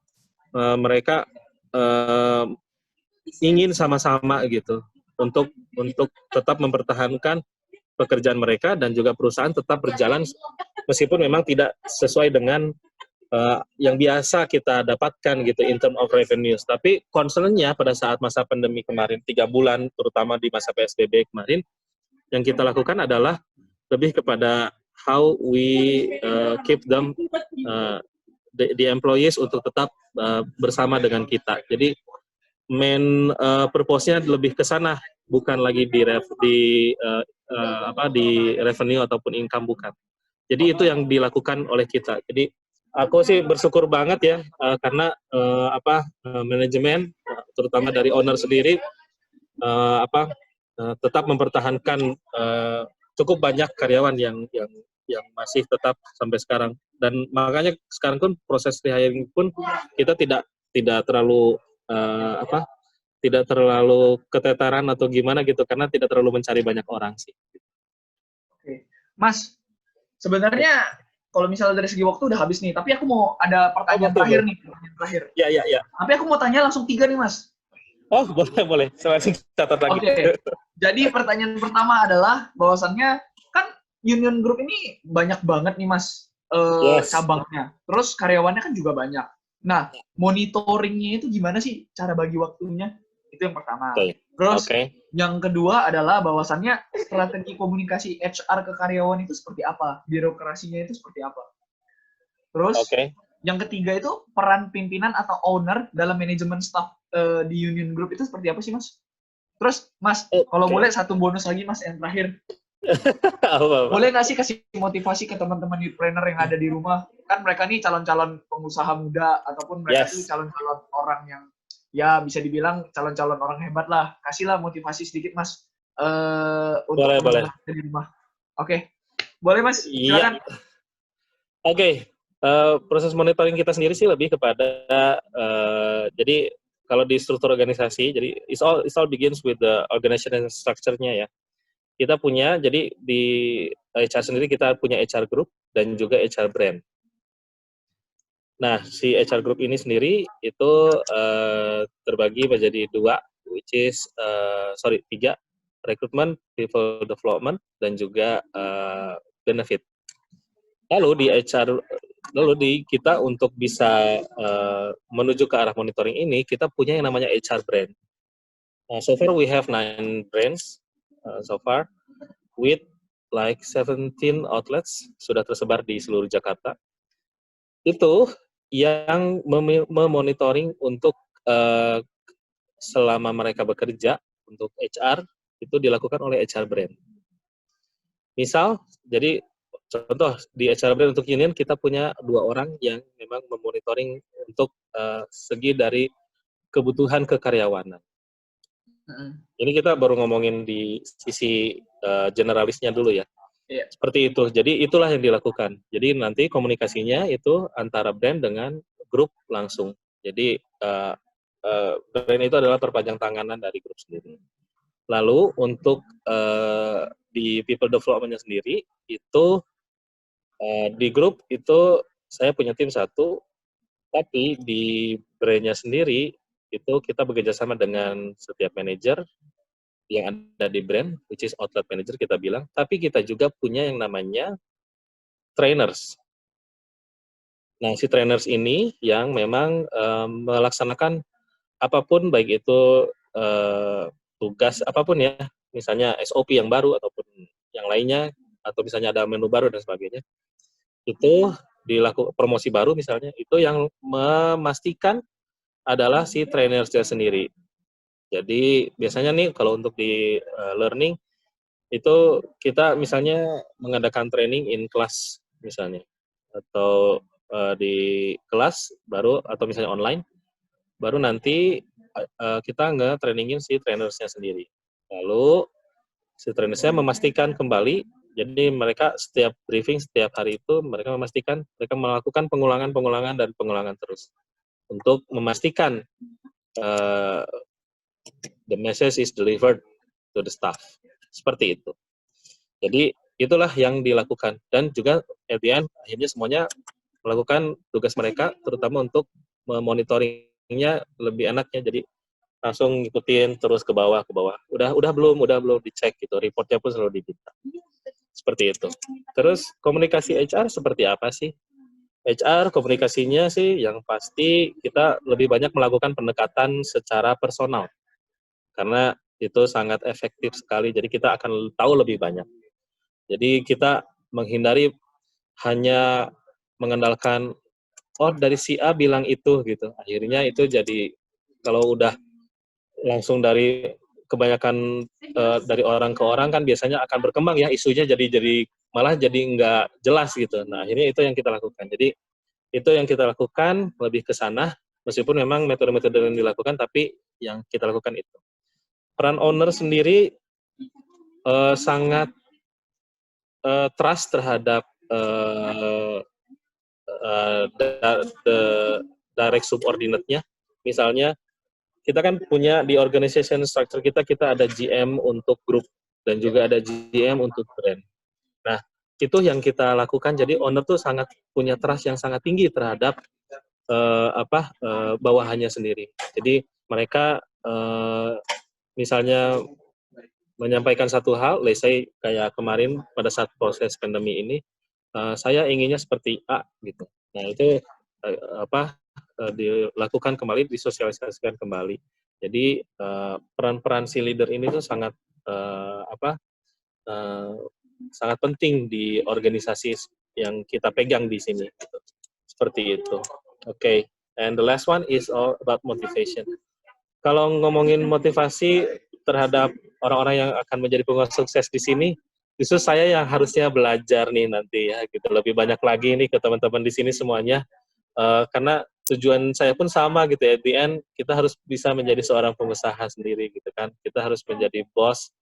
mereka ingin sama-sama gitu untuk tetap mempertahankan pekerjaan mereka dan juga perusahaan tetap berjalan meskipun memang tidak sesuai dengan yang biasa kita dapatkan gitu in term of revenues. Tapi concern-nya pada saat masa pandemi kemarin 3 bulan terutama di masa PSBB kemarin yang kita lakukan adalah lebih kepada how we keep them the employees untuk tetap bersama dengan kita. Jadi main purpose-nya lebih ke sana, bukan lagi di revenue ataupun income, bukan. Jadi itu yang dilakukan oleh kita. Jadi aku sih bersyukur banget ya karena manajemen terutama dari owner sendiri tetap mempertahankan cukup banyak karyawan yang masih tetap sampai sekarang, dan makanya sekarang pun proses rehiring pun kita tidak terlalu tidak terlalu keteteran atau gimana gitu karena tidak terlalu mencari banyak orang sih. Oke, Mas, sebenarnya kalau misalnya dari segi waktu udah habis nih, tapi aku mau ada pertanyaan terakhir. Ya. Tapi aku mau tanya langsung 3 nih, Mas. Oh, boleh. Saya langsung catat lagi. Oke. Jadi pertanyaan pertama adalah bahwasannya kan Union Group ini banyak banget nih, Mas, cabangnya. Terus karyawannya kan juga banyak. Nah, monitoringnya itu gimana sih cara bagi waktunya? Itu yang pertama. Terus yang kedua adalah bahwasannya strategi komunikasi HR ke karyawan itu seperti apa? Birokrasinya itu seperti apa? Terus yang ketiga itu peran pimpinan atau owner dalam manajemen staff di Union Group itu seperti apa sih, Mas? Terus, Mas, kalau boleh satu bonus lagi, Mas, yang terakhir. Boleh nggak sih kasih motivasi ke teman-teman youthpreneur yang ada di rumah? Kan mereka nih calon-calon pengusaha muda ataupun mereka tuh calon-calon orang yang ya bisa dibilang calon-calon orang hebat lah. Kasihlah motivasi sedikit, Mas, untuk teman-teman di rumah. Oke. Boleh, Mas? Silakan. Oke. Proses monitoring kita sendiri sih lebih kepada jadi kalau di struktur organisasi, jadi it all begins with the organization structure-nya ya. Kita punya, jadi di HR sendiri kita punya HR group dan juga HR brand. Nah, si HR group ini sendiri itu terbagi menjadi 2, which is 3, recruitment, people development, dan juga benefit. Lalu di kita untuk bisa menuju ke arah monitoring ini, kita punya yang namanya HR brand. So far we have 9 brands so far with like 17 outlets sudah tersebar di seluruh Jakarta. Itu yang memonitoring untuk selama mereka bekerja untuk HR itu dilakukan oleh HR brand. Misal, jadi contoh di HR brand untuk Union kita punya 2 orang yang memang memonitoring untuk segi dari kebutuhan kekaryawanan. Ini kita baru ngomongin di sisi generalisnya dulu ya. Iya. Seperti itu. Jadi itulah yang dilakukan. Jadi nanti komunikasinya itu antara brand dengan grup langsung. Jadi brand itu adalah perpanjang tanganan dari grup sendiri. Lalu untuk di people development-nya sendiri itu di grup itu saya punya tim satu, tapi di brand-nya sendiri itu kita bekerja sama dengan setiap manajer yang ada di brand, which is outlet manager kita bilang, tapi kita juga punya yang namanya trainers. Nah, si trainers ini yang memang melaksanakan apapun, baik itu tugas apapun ya, misalnya SOP yang baru ataupun yang lainnya, atau misalnya ada menu baru dan sebagainya, itu dilakukan promosi baru misalnya, itu yang memastikan adalah si trainersnya sendiri. Jadi biasanya nih kalau untuk di learning itu kita misalnya mengadakan training in class misalnya, atau di kelas baru, atau misalnya online, baru nanti kita nge-trainingin si trainersnya sendiri. Lalu si trainersnya memastikan kembali, jadi mereka setiap briefing, setiap hari itu mereka memastikan, mereka melakukan pengulangan dan pengulangan terus untuk memastikan the message is delivered to the staff. Seperti itu. Jadi itulah yang dilakukan, dan juga at the end akhirnya semuanya melakukan tugas mereka, terutama untuk memonitoringnya lebih enaknya. Jadi langsung ngikutin terus ke bawah. Udah belum dicek gitu. Reportnya pun selalu diminta. Seperti itu. Terus komunikasi HR seperti apa sih? HR komunikasinya sih yang pasti kita lebih banyak melakukan pendekatan secara personal. Karena itu sangat efektif sekali. Jadi kita akan tahu lebih banyak. Jadi kita menghindari hanya mengandalkan dari si A bilang itu gitu. Akhirnya itu jadi kalau udah langsung dari kebanyakan dari orang ke orang kan biasanya akan berkembang ya isunya, jadi malah jadi nggak jelas gitu. Nah akhirnya itu yang kita lakukan. Jadi itu yang kita lakukan lebih ke sana, meskipun memang metode-metode yang dilakukan, tapi yang kita lakukan itu. Peran owner sendiri sangat trust terhadap direct subordinate-nya. Misalnya kita kan punya di organization structure kita ada GM untuk grup dan juga ada GM untuk brand. Nah, itu yang kita lakukan. Jadi owner tuh sangat punya trust yang sangat tinggi terhadap bawahannya sendiri. Jadi mereka misalnya menyampaikan satu hal, let's say kayak kemarin pada saat proses pandemi ini, saya inginnya seperti A gitu. Nah itu dilakukan kembali, disosialisasikan kembali. Jadi peran-peran si leader ini tuh sangat sangat penting di organisasi yang kita pegang di sini. Gitu. Seperti itu. Okay. And the last one is all about motivation. Kalau ngomongin motivasi terhadap orang-orang yang akan menjadi pengusaha sukses di sini, justru saya yang harusnya belajar nih nanti ya, gitu. Lebih banyak lagi nih ke teman-teman di sini semuanya, karena tujuan saya pun sama gitu ya. At the end kita harus bisa menjadi seorang pengusaha sendiri gitu kan. Kita harus menjadi bos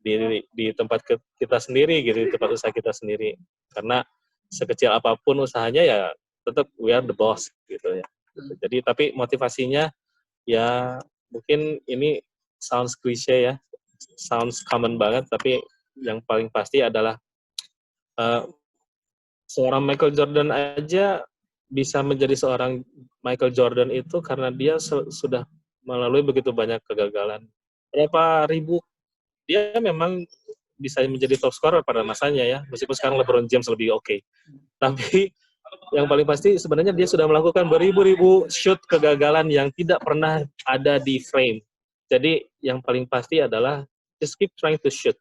di tempat kita sendiri gitu, di tempat usaha kita sendiri. Karena sekecil apapun usahanya ya tetap we are the boss gitu ya. Jadi tapi motivasinya ya mungkin ini sounds cliche ya, sounds common banget, tapi yang paling pasti adalah seorang Michael Jordan aja bisa menjadi seorang Michael Jordan itu karena dia sudah melalui begitu banyak kegagalan. Berapa ribu, dia memang bisa menjadi top scorer pada masanya ya, meskipun sekarang LeBron James lebih oke. Tapi yang paling pasti sebenarnya dia sudah melakukan beribu-ribu shoot kegagalan yang tidak pernah ada di frame. Jadi yang paling pasti adalah just keep trying to shoot.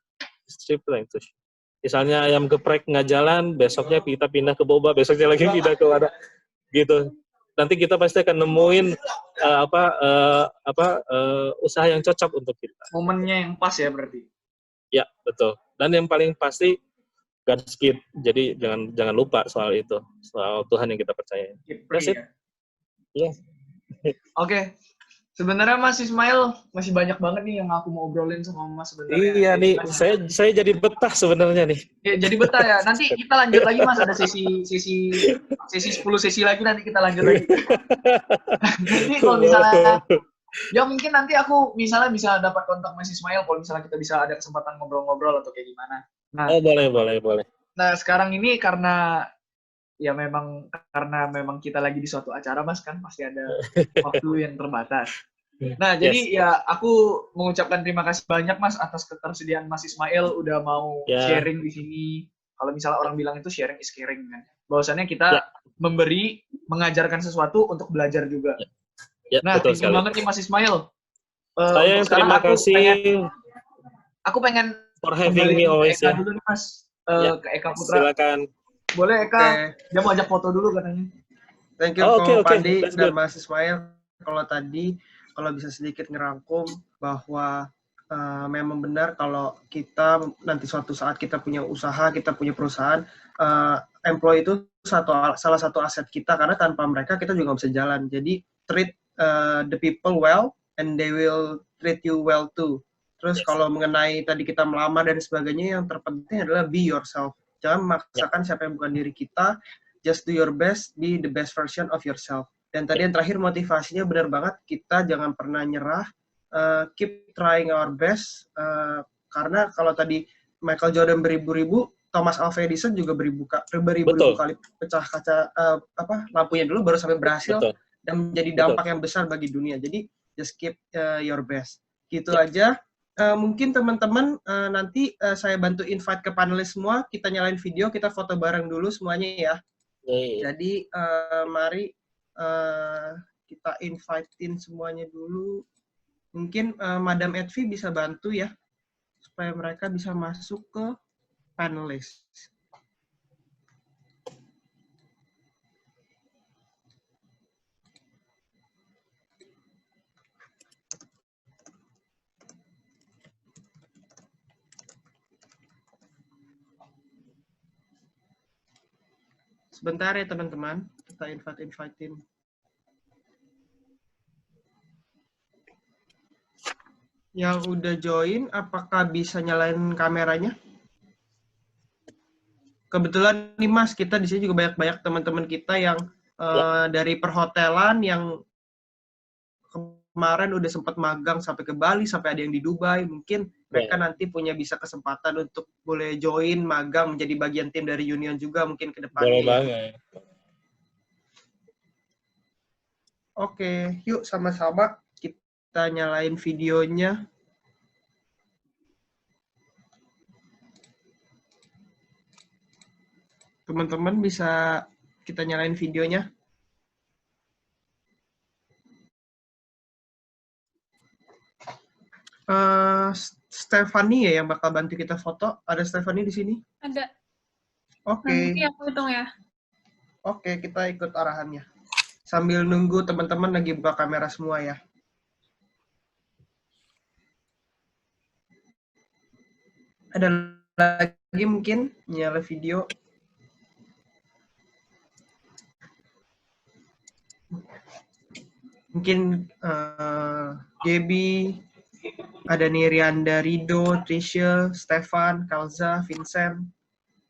Just keep trying to shoot. Misalnya ayam geprek nggak jalan, besoknya kita pindah ke boba, besoknya lagi pindah ke mana, gitu. Nanti kita pasti akan nemuin usaha yang cocok untuk kita. Momennya yang pas ya berarti. Ya betul. Dan yang paling pasti Godspeed. Jadi jangan lupa soal itu, soal Tuhan yang kita percaya. That's it. Iya. Oke. Sebenarnya Mas Ismail masih banyak banget nih yang aku mau obrolin sama Mas sebenarnya. Iya nih, saya jadi betah sebenarnya nih. Ya, jadi betah ya. Nanti kita lanjut lagi Mas, ada sesi 10 sesi lagi, nanti kita lanjut lagi. Nanti kalau misalnya ya mungkin nanti aku misalnya bisa dapat kontak Mas Ismail kalau misalnya kita bisa ada kesempatan ngobrol-ngobrol atau kayak gimana. Nah, Oh, boleh. nah sekarang ini karena memang kita lagi di suatu acara Mas, kan pasti ada waktu yang terbatas. Nah, jadi ya aku mengucapkan terima kasih banyak Mas atas ketersediaan Mas Ismail udah mau sharing di sini. Kalau misalnya orang bilang itu sharing is caring kan. Bahwasannya kita memberi, mengajarkan sesuatu untuk belajar juga. Nah, thank you banget nih Mas Ismail. Saya yang terima kasih. Aku pengen for having me always ya. Dulu nih Mas, ke Eka Putra. Silakan. Boleh Eka, dia mau ajak foto dulu katanya. Thank you Pandi dan Mas Ismail. Kalau bisa sedikit ngerangkum bahwa memang benar kalau kita nanti suatu saat kita punya usaha, kita punya perusahaan, employee itu salah satu aset kita, karena tanpa mereka kita juga nggak bisa jalan. Jadi treat the people well and they will treat you well too. Terus kalau mengenai tadi kita melamar dan sebagainya, yang terpenting adalah be yourself. Jangan memaksakan siapa yang bukan diri kita. Just do your best, be the best version of yourself. Dan tadi yang terakhir motivasinya benar banget, kita jangan pernah nyerah, keep trying our best, karena kalau tadi Michael Jordan beribu-ribu, Thomas Alva Edison juga beribu-ribu kali pecah kaca lampunya dulu baru sampai berhasil dan menjadi dampak yang besar bagi dunia. Jadi just keep your best. Gitu aja. Mungkin teman-teman nanti saya bantu invite ke panelis semua, kita nyalain video, kita foto bareng dulu semuanya ya. Jadi mari kita invite-in semuanya dulu. Mungkin Madam Edvi bisa bantu ya, supaya mereka bisa masuk ke panelis. Sebentar ya teman-teman, kita invite-in. Yang udah join, apakah bisa nyalain kameranya? Kebetulan nih Mas, kita di sini juga banyak teman-teman kita yang dari perhotelan yang kemarin udah sempat magang sampai ke Bali, sampai ada yang di Dubai. Mungkin mereka nanti bisa kesempatan untuk boleh join magang menjadi bagian tim dari Union juga mungkin ke depannya. Boleh banget. Oke, yuk sama-sama kita nyalain videonya. Teman-teman bisa kita nyalain videonya. Stephanie ya yang bakal bantu kita foto. Ada Stephanie di sini? Ada. Oke. Nanti aku hitung ya. Oke, kita ikut arahannya. Sambil nunggu teman-teman lagi buka kamera semua ya. Ada lagi mungkin nyala video. Mungkin Gaby, ada Nirianda, Rido, Tricia, Stefan, Kalza, Vincent,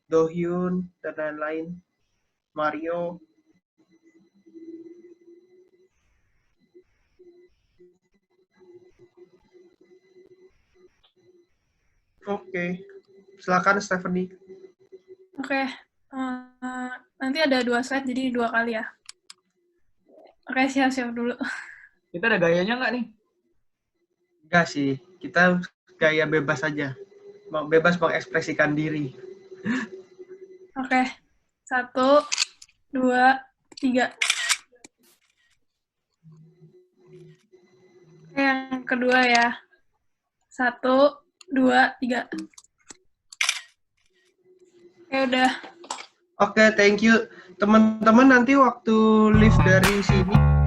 Dohyun, dan lain-lain. Mario. Oke. Silakan Stephanie. Oke. Nanti ada 2 slide, jadi 2 kali ya. Oke, siap-siap dulu. Kita ada gayanya nggak nih? Enggak sih. Kita gaya bebas aja. Bebas mengekspresikan diri. Oke. 1, 2, 3. Oke, yang kedua ya. 1, 2, 3. Oke, udah. Oke, thank you. Teman-teman nanti waktu live dari sini